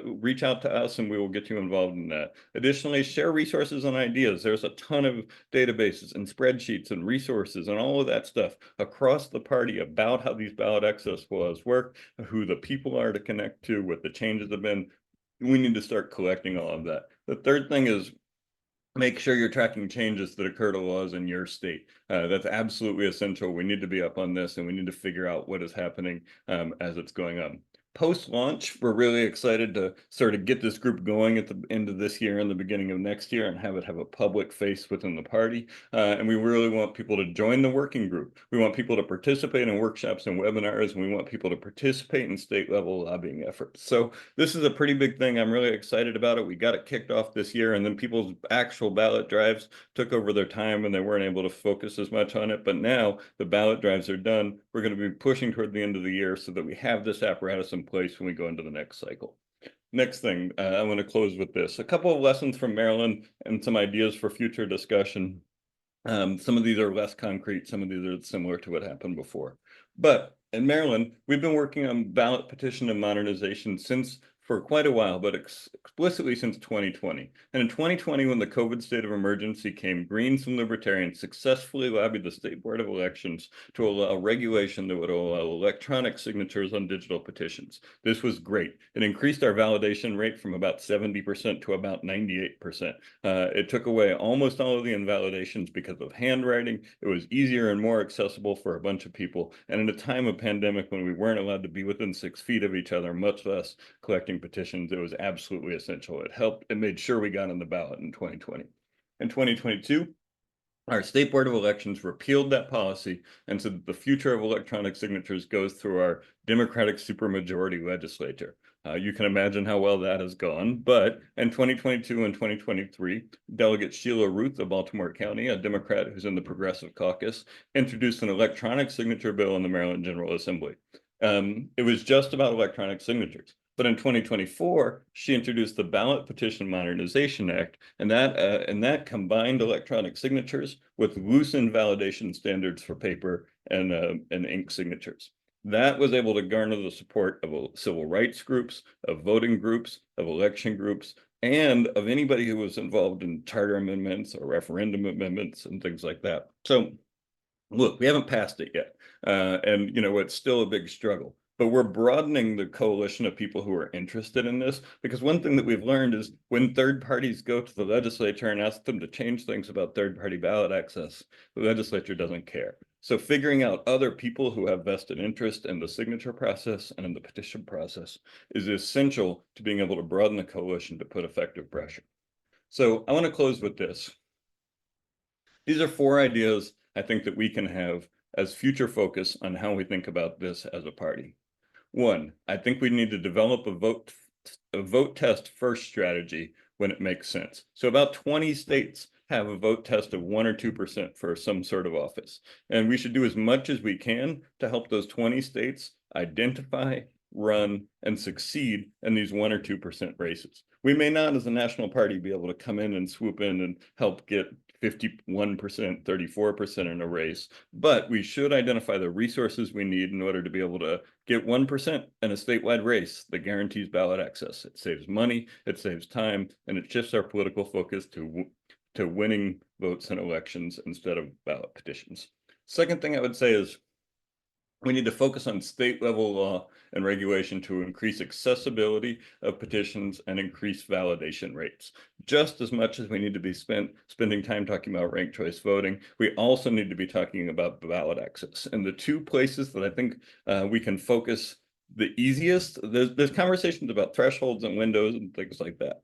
reach out to us and we will get you involved in that. Additionally, share resources and ideas. There's a ton of databases and spreadsheets and resources and all of that stuff across the party about how these ballot access laws work, who the people are to connect to, what the changes have been. we need to start collecting all of that. The third thing is make sure you're tracking changes that occur to laws in your state. That's absolutely essential. We need to be up on this, and we need to figure out what is happening as it's going on. Post-launch, we're really excited to sort of get this group going at the end of this year and the beginning of next year and have it have a public face within the party. And we really want people to join the working group. We want people to participate in workshops and webinars, and we want people to participate in state level lobbying efforts. So this is a pretty big thing. I'm really excited about it. We got it kicked off this year, and then people's actual ballot drives took over their time and they weren't able to focus as much on it. But now the ballot drives are done. We're going to be pushing toward the end of the year so that we have this apparatus in place when we go into the next cycle. Next thing, I want to close with this. A couple of lessons from Maryland and some ideas for future discussion. Some of these are less concrete. Some of these are similar to what happened before. But in Maryland, we've been working on ballot petition and modernization for quite a while, but explicitly since 2020. And in 2020, when the COVID state of emergency came, Greens and Libertarians successfully lobbied the State Board of Elections to allow regulation that would allow electronic signatures on digital petitions. This was great. It increased our validation rate from about 70% to about 98%. It took away almost all of the invalidations because of handwriting. It was easier and more accessible for a bunch of people. And in a time of pandemic when we weren't allowed to be within 6 feet of each other, much less collecting petitions, it was absolutely essential. It helped. It made sure we got on the ballot in 2020. In 2022, our State Board of Elections repealed that policy and said that the future of electronic signatures goes through our Democratic supermajority legislature. You can imagine how well that has gone. But in 2022 and 2023, Delegate Sheila Ruth of Baltimore County, a Democrat who's in the Progressive Caucus, introduced an electronic signature bill in the Maryland General Assembly. It was just about electronic signatures. But in 2024, she introduced the Ballot Petition Modernization Act, and that combined electronic signatures with loosened validation standards for paper and ink signatures. That was able to garner the support of civil rights groups, of voting groups, of election groups, and of anybody who was involved in charter amendments or referendum amendments and things like that. So look, we haven't passed it yet. And it's still a big struggle. But we're broadening the coalition of people who are interested in this, because one thing that we've learned is when third parties go to the legislature and ask them to change things about third-party ballot access, the legislature doesn't care. So figuring out other people who have vested interest in the signature process and in the petition process is essential to being able to broaden the coalition to put effective pressure. So I want to close with this. These are 4 ideas I think that we can have as future focus on how we think about this as a party. 1, I think we need to develop a vote test first strategy when it makes sense. So about 20 states have a vote test of 1 or 2% for some sort of office. And we should do as much as we can to help those 20 states identify, run, and succeed in these 1 or 2% races. We may not, as a national party, be able to come in and swoop in and help get 51%, 34% in a race, but we should identify the resources we need in order to be able to get 1% in a statewide race that guarantees ballot access. It saves money, it saves time, and it shifts our political focus to winning votes in elections instead of ballot petitions. Second thing I would say is we need to focus on state level law and regulation to increase accessibility of petitions and increase validation rates. Just as much as we need to be spending time talking about ranked choice voting, we also need to be talking about ballot access. And the 2 places that I think we can focus the easiest, there's conversations about thresholds and windows and things like that.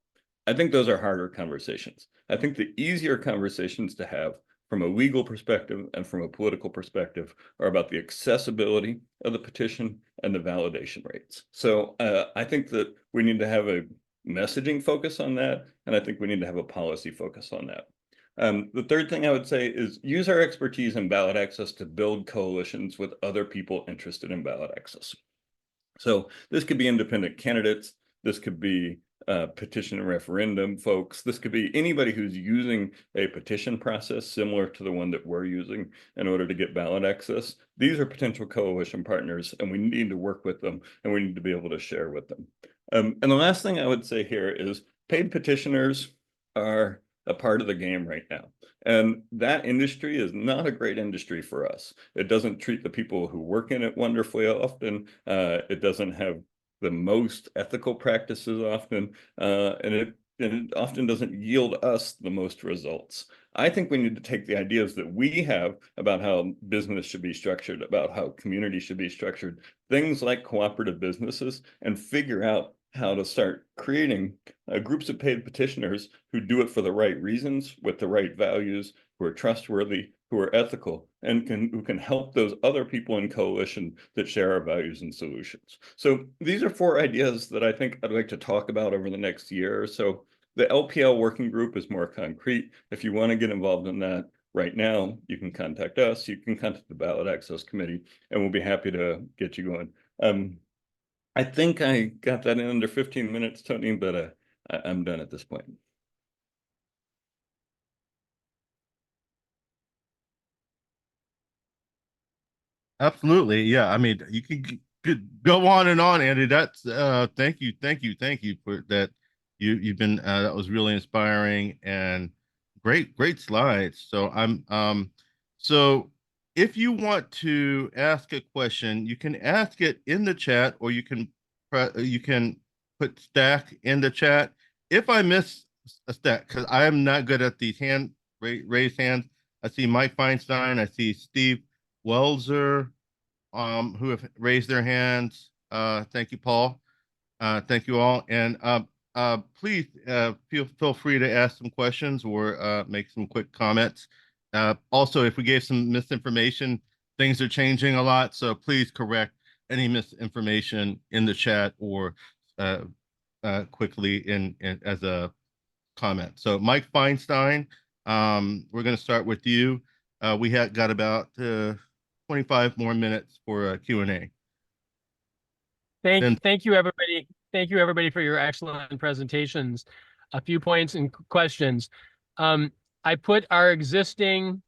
I think those are harder conversations. I think the easier conversations to have from a legal perspective and from a political perspective are about the accessibility of the petition and the validation rates. So I think that we need to have a messaging focus on that, and I think we need to have a policy focus on that. The third thing I would say is use our expertise in ballot access to build coalitions with other people interested in ballot access. So this could be independent candidates, this could be petition and referendum folks. This could be anybody who's using a petition process similar to the one that we're using in order to get ballot access. These are potential coalition partners, and we need to work with them, and we need to be able to share with them. And the last thing I would say here is paid petitioners are a part of the game right now. And that industry is not a great industry for us. It doesn't treat the people who work in it wonderfully often. It doesn't have the most ethical practices often, and it often doesn't yield us the most results. I think we need to take the ideas that we have about how business should be structured, about how community should be structured, things like cooperative businesses, and figure out how to start creating groups of paid petitioners who do it for the right reasons, with the right values, who are trustworthy, who are ethical, and who can help those other people in coalition that share our values and solutions. So these are 4 ideas that I think I'd like to talk about over the next year or so. The LPL working group is more concrete. If you want to get involved in that right now, you can contact us, you can contact the Ballot Access Committee, and we'll be happy to get you going. I think I got that in under 15 minutes, Tony, but I'm done at this point. Absolutely. Yeah. I mean, you could go on and on, Andy. That's thank you for that. You've been that was really inspiring and great slides. So so if you want to ask a question, you can ask it in the chat, or you can put stack in the chat. If I miss a stack, because I am not good at these raised hands. I see Mike Feinstein, I see Steve Welzer, who have raised their hands. Thank you, Paul. Thank you all. And please feel free to ask some questions or make some quick comments. Also, if we gave some misinformation, things are changing a lot, so please correct any misinformation in the chat or quickly in as a comment. So Mike Feinstein, we're going to start with you. We had got about 25 more minutes for Q&A. Thank you, everybody. Thank you, everybody, for your excellent presentations. A few points and questions. I put our existing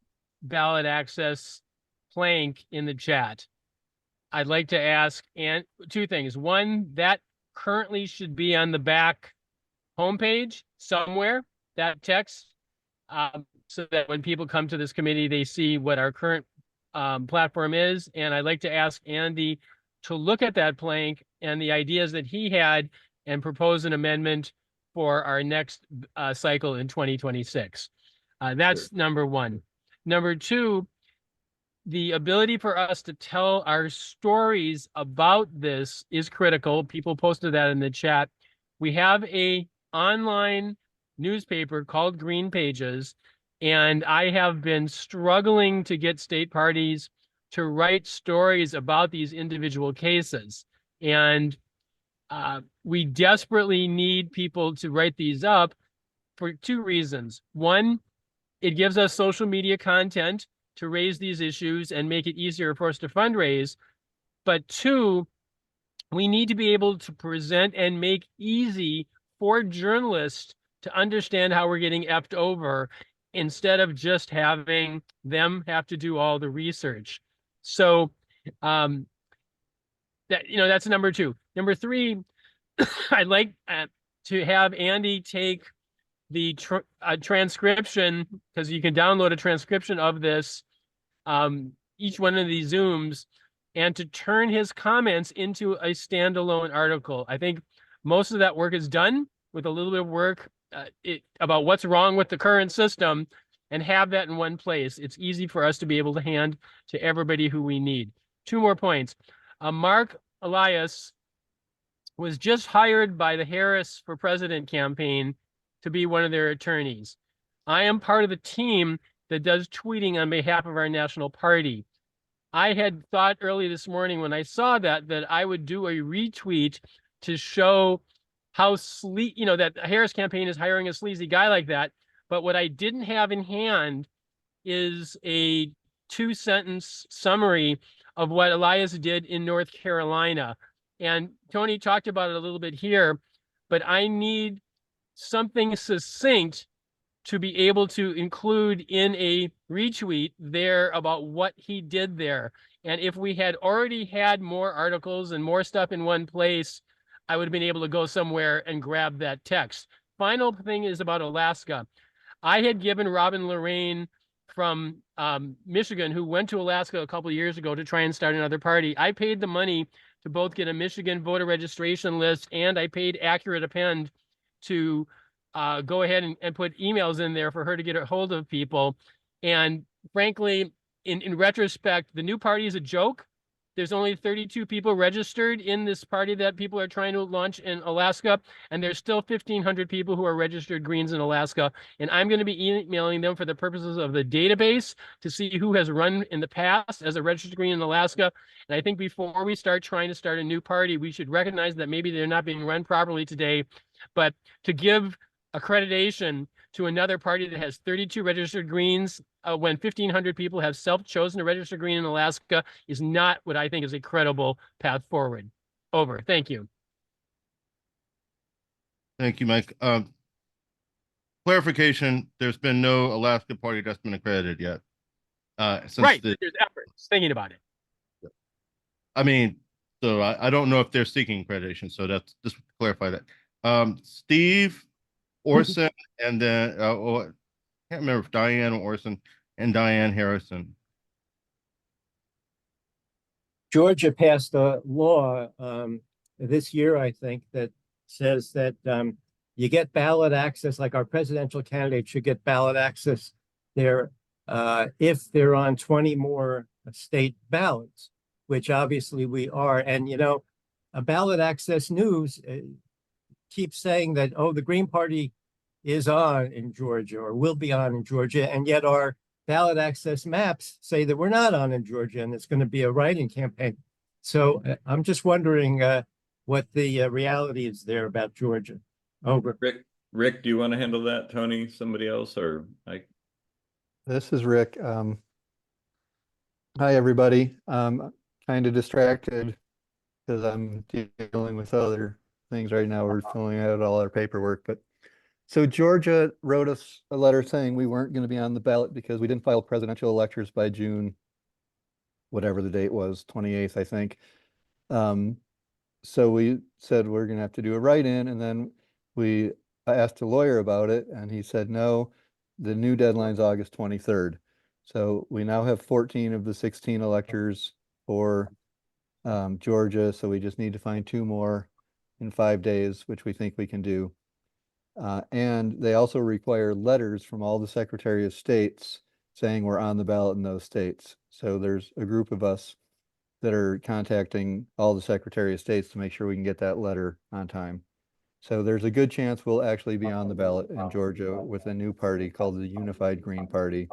ballot access plank in the chat. I'd like to ask two things. One, that currently should be on the back homepage somewhere, that text, so that when people come to this committee, they see what our current platform is. And I'd like to ask Andy to look at that plank and the ideas that he had and propose an amendment for our next cycle in 2026. That's sure. Number one. Number two, the ability for us to tell our stories about this is critical. People posted that in the chat. We have a online newspaper called Green Pages, and I have been struggling to get state parties to write stories about these individual cases. And we desperately need people to write these up for 2 reasons. One, it gives us social media content to raise these issues and make it easier for us to fundraise. But 2, we need to be able to present and make easy for journalists to understand how we're getting effed over instead of just having them have to do all the research. So that's number 2. Number 3, I'd like to have Andy take the transcription, because you can download a transcription of this, each one of these Zooms, and to turn his comments into a standalone article. I think most of that work is done, with a little bit of work about what's wrong with the current system, and have that in one place. It's easy for us to be able to hand to everybody who we need. 2 more points. Mark Elias was just hired by the Harris for President campaign to be one of their attorneys. I am part of the team that does tweeting on behalf of our national party. I had thought early this morning when I saw that I would do a retweet to show how that the Harris campaign is hiring a sleazy guy like that. But what I didn't have in hand is a 2-sentence summary of what Elias did in North Carolina. And Tony talked about it a little bit here, but I need something succinct to be able to include in a retweet there about what he did there. And if we had already had more articles and more stuff in one place, I would have been able to go somewhere and grab that text. Final thing is about Alaska. I had given Robin Lorraine from Michigan, who went to Alaska a couple of years ago to try and start another party. I paid the money to both get a Michigan voter registration list, and I paid Accurate Append to go ahead and put emails in there for her to get a hold of people. And frankly, in retrospect, the new party is a joke. There's only 32 people registered in this party that people are trying to launch in Alaska, and there's still 1,500 people who are registered Greens in Alaska. And I'm going to be emailing them for the purposes of the database to see who has run in the past as a registered Green in Alaska. And I think before we start trying to start a new party, we should recognize that maybe they're not being run properly today. But to give accreditation to another party that has 32 registered Greens when 1,500 people have self-chosen to register Green in Alaska is not what I think is a credible path forward. Over. Thank you. Thank you, Mike. Clarification, there's been no Alaska party that's been accredited yet. Right, there's efforts thinking about it. I mean, so I don't know if they're seeking accreditation, so that's just to clarify that. Steve Orson, and then I can't remember if Diane Orson and Diane Harrison. Georgia passed a law this year, I think, that says that you get ballot access, like our presidential candidate should get ballot access there if they're on 20 more state ballots, which obviously we are. And, you know, a Ballot Access News keeps saying that, oh, the Green Party is on in Georgia or will be on in Georgia, and yet our ballot access maps say that we're not on in Georgia, and it's going to be a write-in campaign. So I'm just wondering what the reality is there about Georgia. Over. Rick, do you want to handle that? Tony, somebody else, or I? This is Rick. Hi, everybody. I'm kind of distracted because I'm dealing with other things right now. We're filling out all our paperwork, but so Georgia wrote us a letter saying we weren't going to be on the ballot because we didn't file presidential electors by June, whatever the date was, 28th, I think. So we said we're going to have to do a write-in, and then I asked a lawyer about it, and he said, no, the new deadline's August 23rd. So we now have 14 of the 16 electors for Georgia, so we just need to find 2 more in 5 days, which we think we can do. And they also require letters from all the Secretary of States saying we're on the ballot in those states. So there's a group of us that are contacting all the Secretary of States to make sure we can get that letter on time. So there's a good chance we'll actually be on the ballot in Georgia with a new party called the Unified Green Party,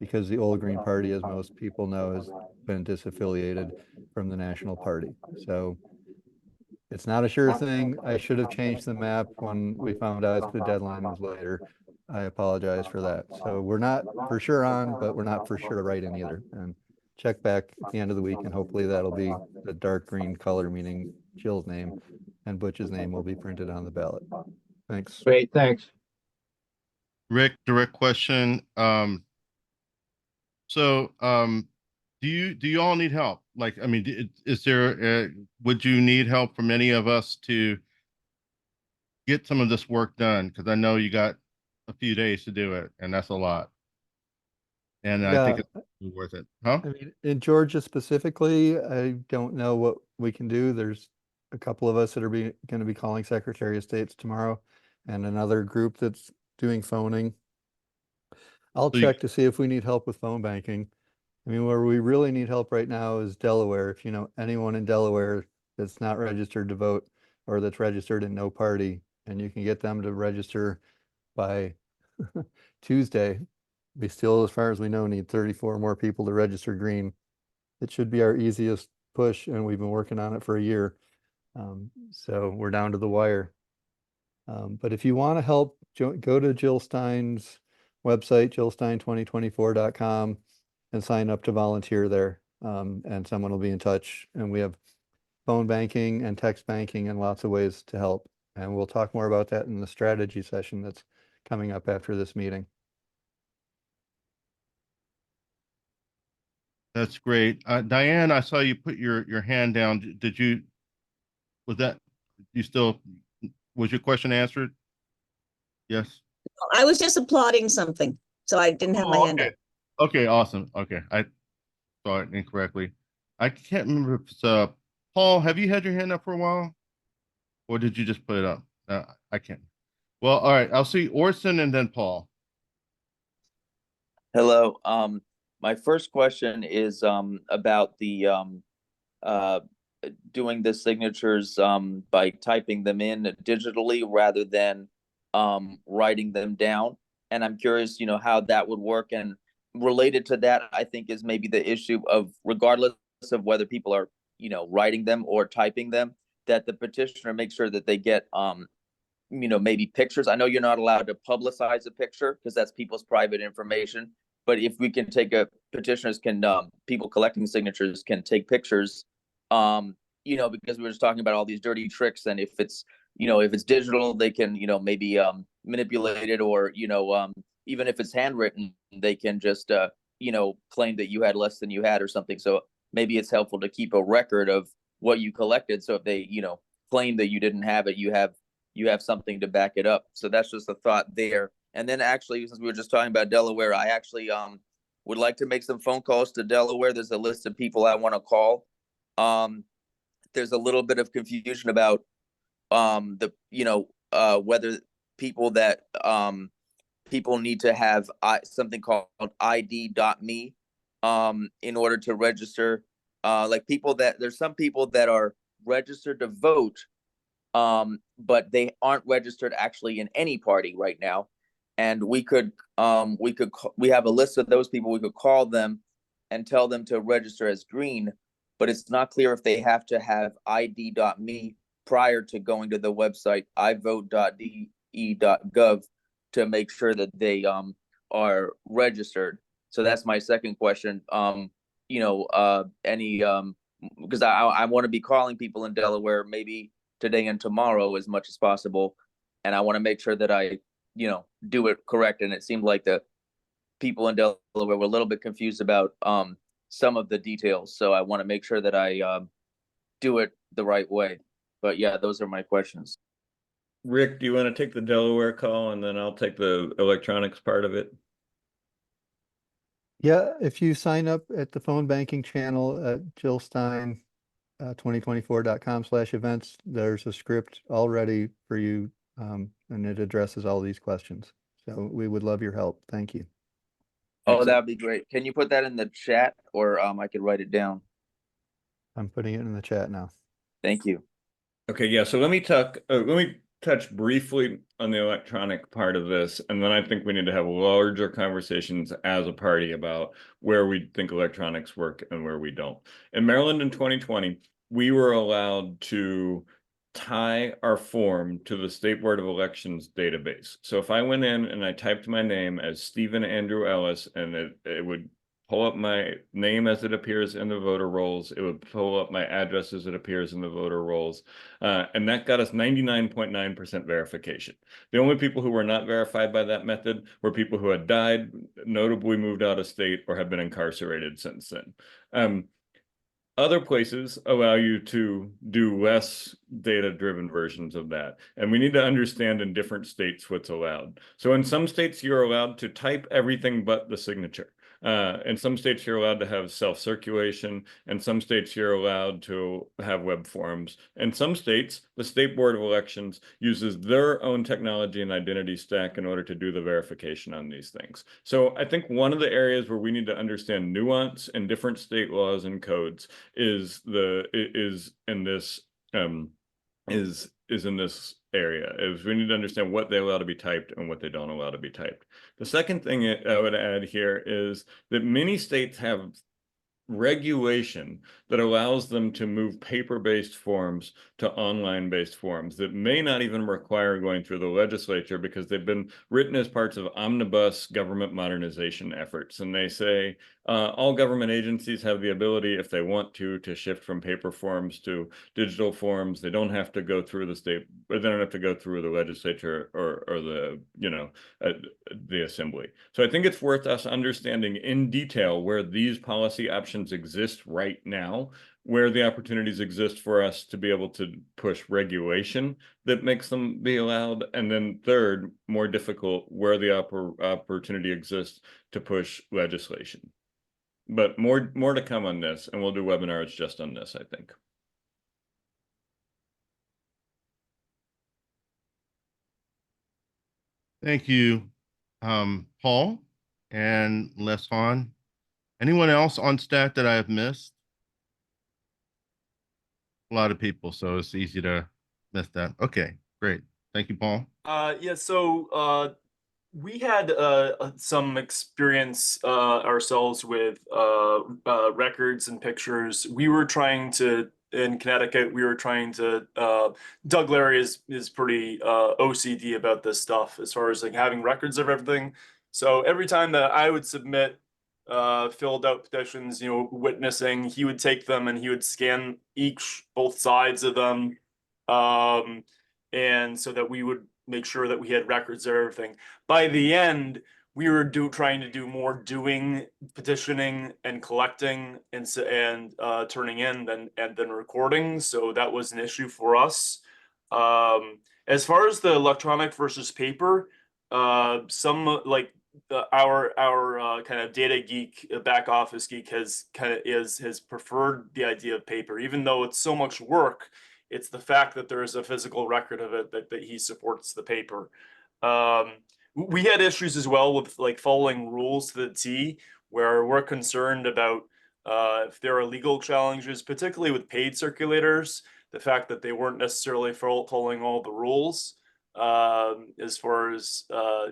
because the old Green Party, as most people know, has been disaffiliated from the national party. So it's not a sure thing. I should have changed the map when we found out the deadline was later. I apologize for that. So we're not for sure on, but we're not for sure right in either. And check back at the end of the week, and hopefully that'll be the dark green color, meaning Jill's name, and Butch's name will be printed on the ballot. Thanks. Great, thanks. Rick, direct question. Do you all need help? Like, I mean, is there, would you need help from any of us to get some of this work done? Because I know you got a few days to do it, and that's a lot. And yeah, I think it's worth it. Huh? I mean, in Georgia specifically, I don't know what we can do. There's a couple of us that are going to be calling Secretary of States tomorrow, and another group that's doing phoning. I'll check to see if we need help with phone banking. I mean, where we really need help right now is Delaware. If you know anyone in Delaware that's not registered to vote or that's registered in no party, and you can get them to register by Tuesday, we still, as far as we know, need 34 more people to register Green. It should be our easiest push, and we've been working on it for a year. So we're down to the wire. But if you want to help, go to Jill Stein's website, jillstein2024.com, and sign up to volunteer there. And someone will be in touch. And we have phone banking and text banking and lots of ways to help. And we'll talk more about that in the strategy session that's coming up after this meeting. That's great. Diane, I saw you put your hand down. Was your question answered? Yes. I was just applauding something, so I didn't have my hand up. Okay, awesome. Okay, I saw it incorrectly. I can't remember if it's Paul, have you had your hand up for a while? Or did you just put it up? I can't. Well, all right. I'll see Orson and then Paul. Hello. My first question is about the doing the signatures by typing them in digitally rather than writing them down. And I'm curious, how that would work. And related to that, I think is maybe the issue of regardless of whether people are, writing them or typing them, that the petitioner makes sure that they get maybe pictures. I know you're not allowed to publicize a picture because that's people's private information. But if we can take petitioners can, people collecting signatures can take pictures, because we were just talking about all these dirty tricks. And if it's digital, they can, maybe manipulate it, or, even if it's handwritten, they can just, claim that you had less than you had or something. So maybe it's helpful to keep a record of what you collected. So if they, claim that you didn't have it, you have something to back it up. So that's just a thought there. And then actually, since we were just talking about Delaware, I actually would like to make some phone calls to Delaware. There's a list of people I want to call. There's a little bit of confusion about whether people that people need to have something called ID.me in order to register. There's some people that are registered to vote, but they aren't registered actually in any party right now. And we have a list of those people. We could call them and tell them to register as green, but it's not clear if they have to have ID.me prior to going to the website ivote.de.gov to make sure that they are registered. So that's my second question. Because I want to be calling people in Delaware maybe today and tomorrow as much as possible, and I want to make sure that I do it correct. And it seemed like the people in Delaware were a little bit confused about some of the details, so I want to make sure that I do it the right way. But yeah, those are my questions. Rick, do you want to take the Delaware call, and then I'll take the electronics part of it? Yeah, if you sign up at the phone banking channel at jillstein2024.com/events, there's a script already for you, and it addresses all these questions. So we would love your help. Thank you. Oh, that'd be great. Can you put that in the chat, or I could write it down? I'm putting it in the chat now. Thank you. Okay, yeah. So let me touch briefly on the electronic part of this, and then I think we need to have larger conversations as a party about where we think electronics work and where we don't. In Maryland in 2020, we were allowed to tie our form to the State Board of Elections database. So if I went in and I typed my name as Stephen Andrew Ellis, and it would pull up my name as it appears in the voter rolls, it would pull up my address as it appears in the voter rolls, and that got us 99.9% verification. The only people who were not verified by that method were people who had died, notably moved out of state, or have been incarcerated since then. Other places allow you to do less data-driven versions of that. And we need to understand in different states what's allowed. So in some states, you're allowed to type everything but the signature. In some states, you're allowed to have self-circulation. In some states, you're allowed to have web forms. In some states, the State Board of Elections uses their own technology and identity stack in order to do the verification on these things. So I think one of the areas where we need to understand nuance in different state laws and codes is in this area, is we need to understand what they allow to be typed and what they don't allow to be typed. The second thing I would add here is that many states have regulation that allows them to move paper-based forms to online-based forms that may not even require going through the legislature because they've been written as parts of omnibus government modernization efforts. And they say all government agencies have the ability, if they want to shift from paper forms to digital forms. They don't have to go through the state, or they don't have to go through the legislature or the, the assembly. So I think it's worth us understanding in detail where these policy options exist right now, where the opportunities exist for us to be able to push regulation that makes them be allowed. And then third, more difficult, where the opportunity exists to push legislation. But more to come on this, and we'll do webinars just on this, I think. Thank you, Paul and Leson. Anyone else on staff that I have missed? A lot of people, so it's easy to miss that. Okay, great. Thank you, Paul. Yeah, so we had some experience ourselves with records and pictures. We were trying to in Connecticut. We were trying to. Doug Larry is pretty OCD about this stuff as far as like having records of everything. So every time that I would submit filled out petitions, you know, witnessing, he would take them and he would scan both sides of them, and so that we would make sure that we had records of everything. By the end, we were trying to do more doing, petitioning, and collecting, and turning in than recording. So that was an issue for us. As far as the electronic versus paper, some like our kind of data geek, back office geek has preferred the idea of paper, even though it's so much work. It's the fact that there is a physical record of it that he supports the paper. We had issues as well with like following rules to the T, where we're concerned about if there are legal challenges, particularly with paid circulators, the fact that they weren't necessarily following all the rules as far as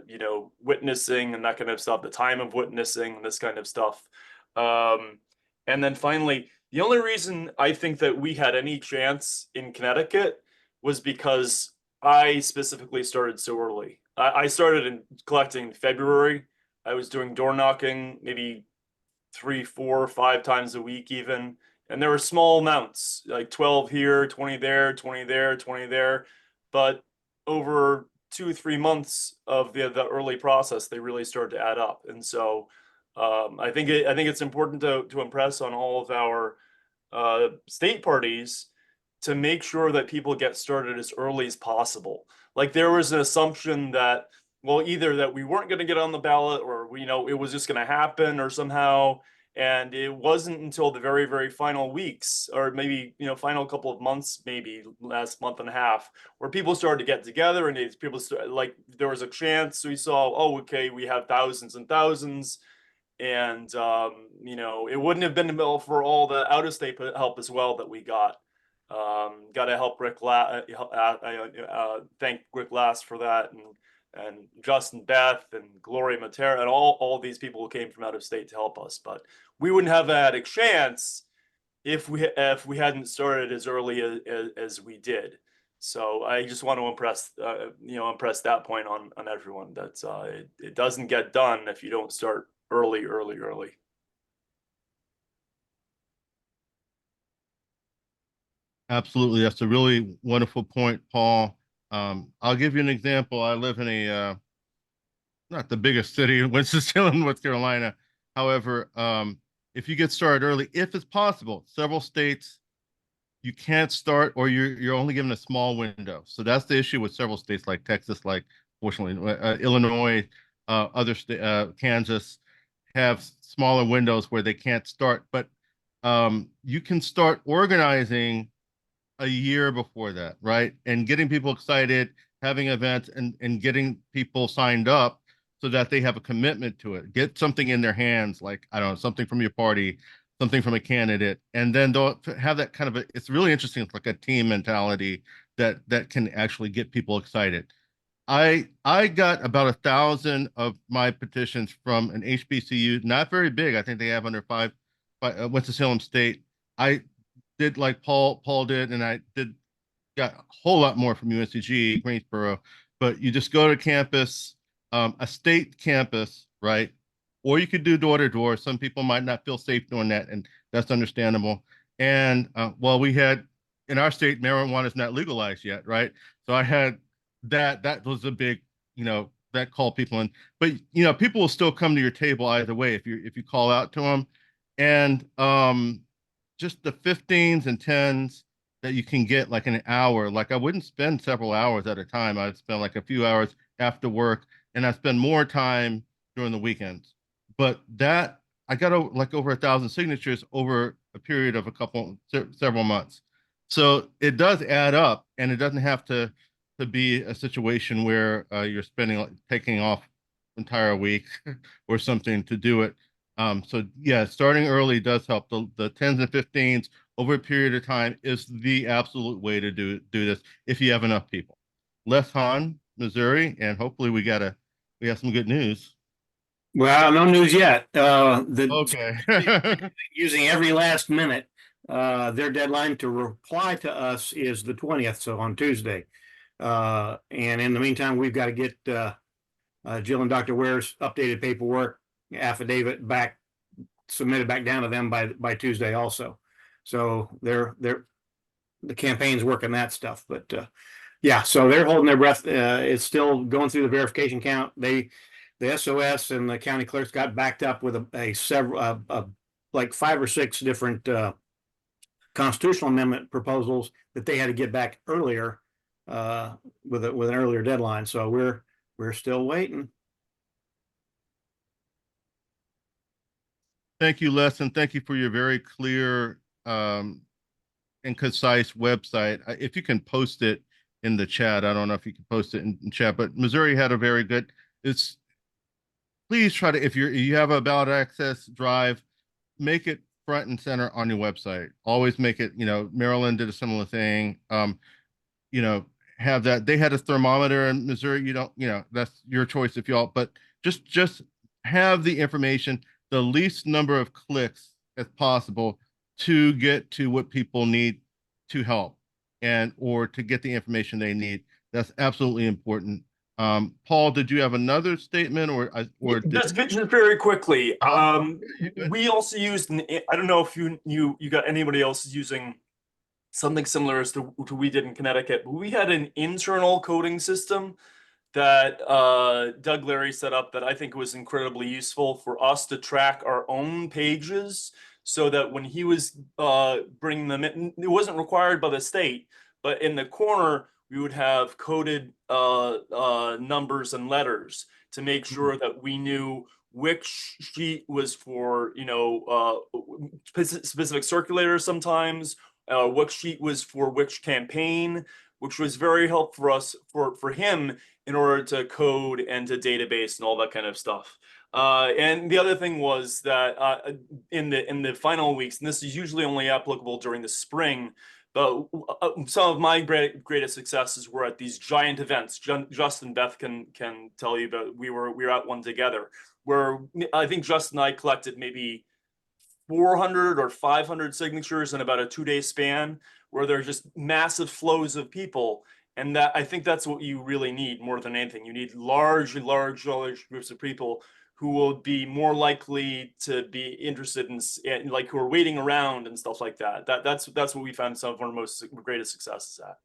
you know, witnessing and that kind of stuff, the time of witnessing, this kind of stuff. And then finally, the only reason I think that we had any chance in Connecticut was because I specifically started so early. I started in collecting in February. I was doing door knocking maybe 3, 4, 5 times a week even. And there were small amounts, like 12 here, 20 there, 20 there, 20 there. But over 2, 3 months of the early process, they really started to add up. And so I think it's important to impress on all of our state parties to make sure that people get started as early as possible. Like there was an assumption that, well, either that we weren't going to get on the ballot or you know, it was just going to happen or somehow. And it wasn't until the very, very final weeks, or maybe, you know, final couple of months, maybe last month and a half, where people started to get together and people started, like, there was a chance. We saw, oh, okay, we have thousands and thousands. And, you know, it wouldn't have been for all the out-of-state help as well that we got. Got to help thank Rick Last for that, and Justin Beth and Gloria Matera and all these people who came from out of state to help us. But we wouldn't have had a chance if we hadn't started as early as we did. So I just want to impress that point on everyone, that it doesn't get done if you don't start early. Absolutely. That's a really wonderful point, Paul. I'll give you an example. I live in a not the biggest city in Winston-Salem, North Carolina. However, if you get started early, if it's possible, several states you can't start, or you're only given a small window. So that's the issue with several states like Texas, like fortunately Illinois, other Kansas have smaller windows where they can't start. But you can start organizing a year before that, right? And getting people excited, having events, and getting people signed up so that they have a commitment to it. Get something in their hands, like, I don't know, something from your party, something from a candidate, and then they'll have that kind of it's really interesting. It's like a team mentality that can actually get people excited. I got about 1,000 of my petitions from an HBCU, not very big. I think they have under 5, Winston-Salem State. I did like Paul did, and I got a whole lot more from UNCG, Greensboro. But you just go to campus, a state campus, right? Or you could do door to door. Some people might not feel safe doing that, and that's understandable. And well, we had in our state, marijuana is not legalized yet, right? So I had that was a big, you know, that called people in. But you know, people will still come to your table either way if you call out to them. And just the 15s and 10s that you can get like an hour. Like I wouldn't spend several hours at a time. I'd spend like a few hours after work, and I spend more time during the weekends. But that I got like over 1,000 signatures over a period of several months. So it does add up, and it doesn't have to to be a situation where you're taking off entire week or something to do it. So yeah, starting early does help. The 10s and 15s over a period of time is the absolute way to do this if you have enough people. Les Hahn, Missouri, and hopefully we have some good news. Well, no news yet. Okay. Using every last minute. Their deadline to reply to us is the 20th, so on Tuesday. And in the meantime, we've got to get Jill and Dr. Ware's updated paperwork, affidavit submitted back down to them by Tuesday also. So the campaign's working that stuff, but yeah, so they're holding their breath. It's still going through the verification count. The SOS and the county clerks got backed up with like 5 or 6 different constitutional amendment proposals that they had to get back earlier with an earlier deadline. So we're still waiting. Thank you, Les, and thank you for your very clear and concise website. If you can post it in the chat, I don't know if you can post it in chat, but Missouri had a very good. Please try to, if you have a ballot access drive, make it front and center on your website. Always make it. Maryland did a similar thing. Have that. They had a thermometer in Missouri. That's your choice if y'all. But just have the information, the least number of clicks as possible to get to what people need to help or to get the information they need. That's absolutely important. Paul, did you have another statement or just very quickly? We also used, I don't know if you got anybody else using something similar as to we did in Connecticut, but we had an internal coding system that Doug Larry set up that I think was incredibly useful for us to track our own pages, so that when he was bringing them in, it wasn't required by the state, but in the corner we would have coded numbers and letters to make sure that we knew which sheet was for specific circulators sometimes, which sheet was for which campaign, which was very helpful for us for him in order to code and to database and all that kind of stuff. And the other thing was that in the final weeks, and this is usually only applicable during the spring, but some of my greatest successes were at these giant events. Justin, Beth can tell you about. We were at one together where I think Justin and I collected maybe 400 or 500 signatures in about a 2-day span, where there are just massive flows of people. And that, I think that's what you really need more than anything. You need large groups of people who will be more likely to be interested in like who are waiting around and stuff like that. That's what we found some of our greatest successes at.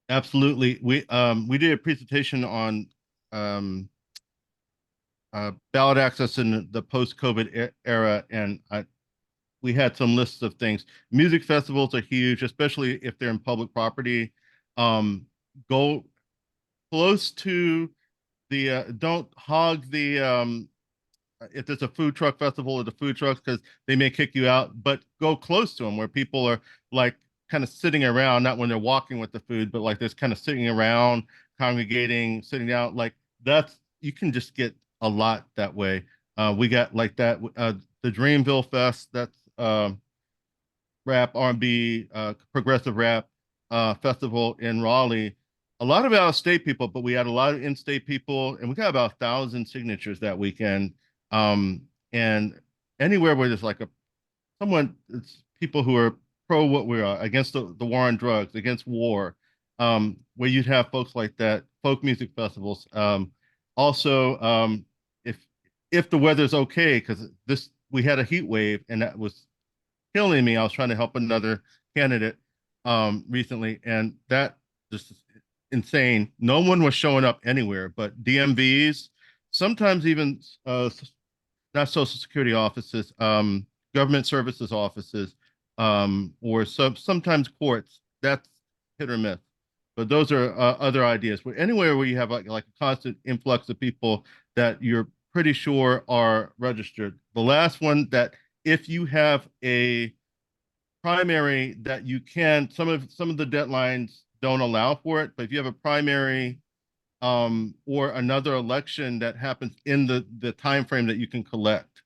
Absolutely. We did a presentation on ballot access in the post-COVID era, and we had some lists of things. Music festivals are huge, especially if they're in public property. Go close to the don't hog the if there's a food truck festival or the food trucks, because they may kick you out, but go close to them where people are like kind of sitting around, not when they're walking with the food, but like this kind of sitting around, congregating, sitting down. Like you can just get a lot that way. We got like that, the Dreamville Fest, that's rap, R&B, progressive rap festival in Raleigh. A lot of out-of-state people, but we had a lot of in-state people, and we got about 1,000 signatures that weekend. And anywhere where there's like it's people who are pro what we are, against the war on drugs, against war, where you'd have folks like that, folk music festivals. Also, if the weather's okay, because we had a heat wave and that was killing me. I was trying to help another candidate recently, and that just insane. No one was showing up anywhere, but DMVs, sometimes even not social security offices, government services offices, or sometimes courts. That's hit or miss. But those are other ideas. But anywhere where you have like a constant influx of people that you're pretty sure are registered. The last one, that if you have a primary that you can, some of the deadlines don't allow for it, but if you have a primary or another election that happens in the time frame that you can collect,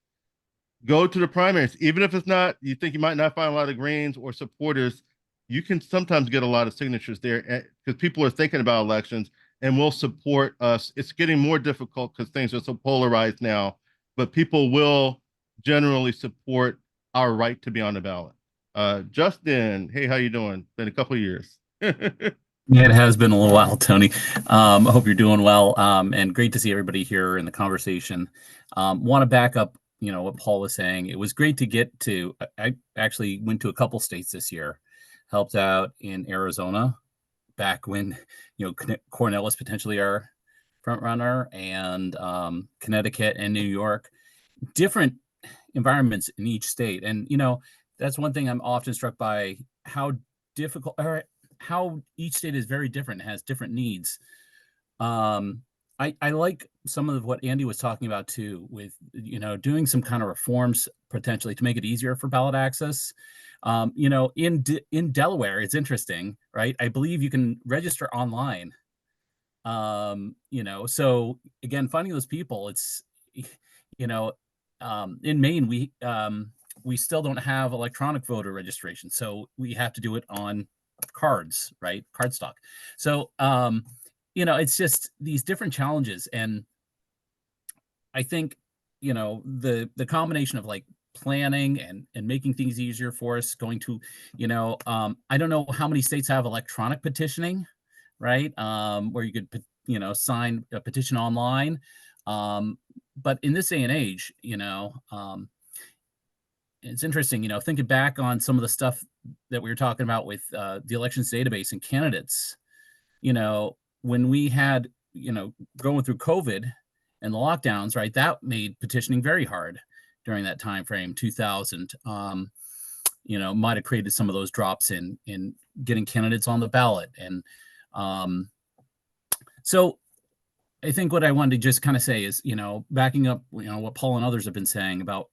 go to the primaries. Even if it's not, you think you might not find a lot of Greens or supporters, you can sometimes get a lot of signatures there because people are thinking about elections and will support us. It's getting more difficult because things are so polarized now, but people will generally support our right to be on the ballot. Justin, hey, how you doing? Been a couple of years. Yeah, it has been a little while, Tony. I hope you're doing well, and great to see everybody here in the conversation. Want to back up, what Paul was saying. It was great to get to. I actually went to a couple states this year, helped out in Arizona, back when Cornell was potentially our front runner, and Connecticut and New York. Different environments in each state, and that's one thing I'm often struck by, how difficult or how each state is very different, has different needs. I like some of what Andy was talking about too, with doing some kind of reforms potentially to make it easier for ballot access. In Delaware, it's interesting, right? I believe you can register online. So again, finding those people, it's in Maine, we still don't have electronic voter registration, so we have to do it on cards, right? Cardstock. So, it's just these different challenges. And I think, the combination of like planning and making things easier for us, going to, I don't know how many states have electronic petitioning, right? Where you could, sign a petition online. But in this day and age, it's interesting, thinking back on some of the stuff that we were talking about with the elections database and candidates, when we had, going through COVID and the lockdowns, right, that made petitioning very hard during that time frame. 2000, might have created some of those drops in getting candidates on the ballot. And so I think what I wanted to just kind of say is, backing up, what Paul and others have been saying about,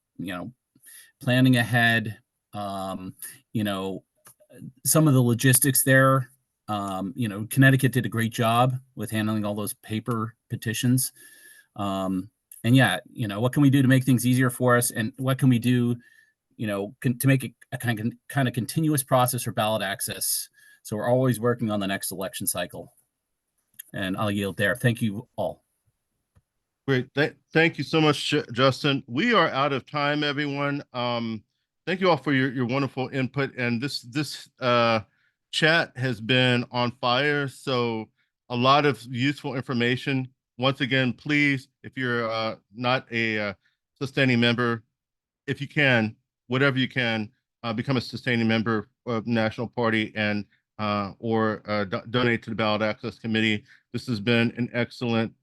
planning ahead, some of the logistics there. Connecticut did a great job with handling all those paper petitions. And yeah, what can we do to make things easier for us? And what can we do, to make it a kind of continuous process for ballot access? So we're always working on the next election cycle. And I'll yield there. Thank you all. Great. Thank you so much, Justin. We are out of time, everyone. Thank you all for your wonderful input. And this chat has been on fire. So a lot of useful information. Once again, please, if you're not a sustaining member, if you can, whatever you can, become a sustaining member of National Party and or donate to the Ballot Access Committee. This has been an excellent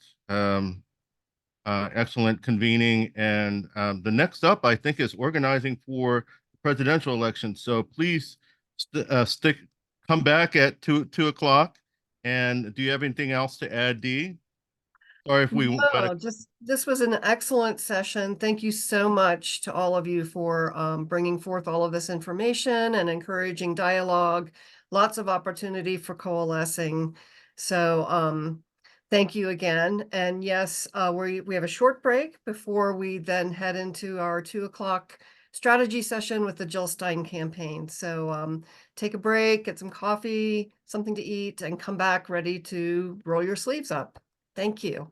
excellent convening, and the next up, I think, is organizing for the presidential election. So please come back at 2 o'clock. And do you have anything else to add, Dee? Sorry if we No, this was an excellent session. Thank you so much to all of you for bringing forth all of this information and encouraging dialogue. Lots of opportunity for coalescing. So thank you again. And yes, we have a short break before we then head into our 2 o'clock strategy session with the Jill Stein campaign. So take a break, get some coffee, something to eat, and come back ready to roll your sleeves up. Thank you.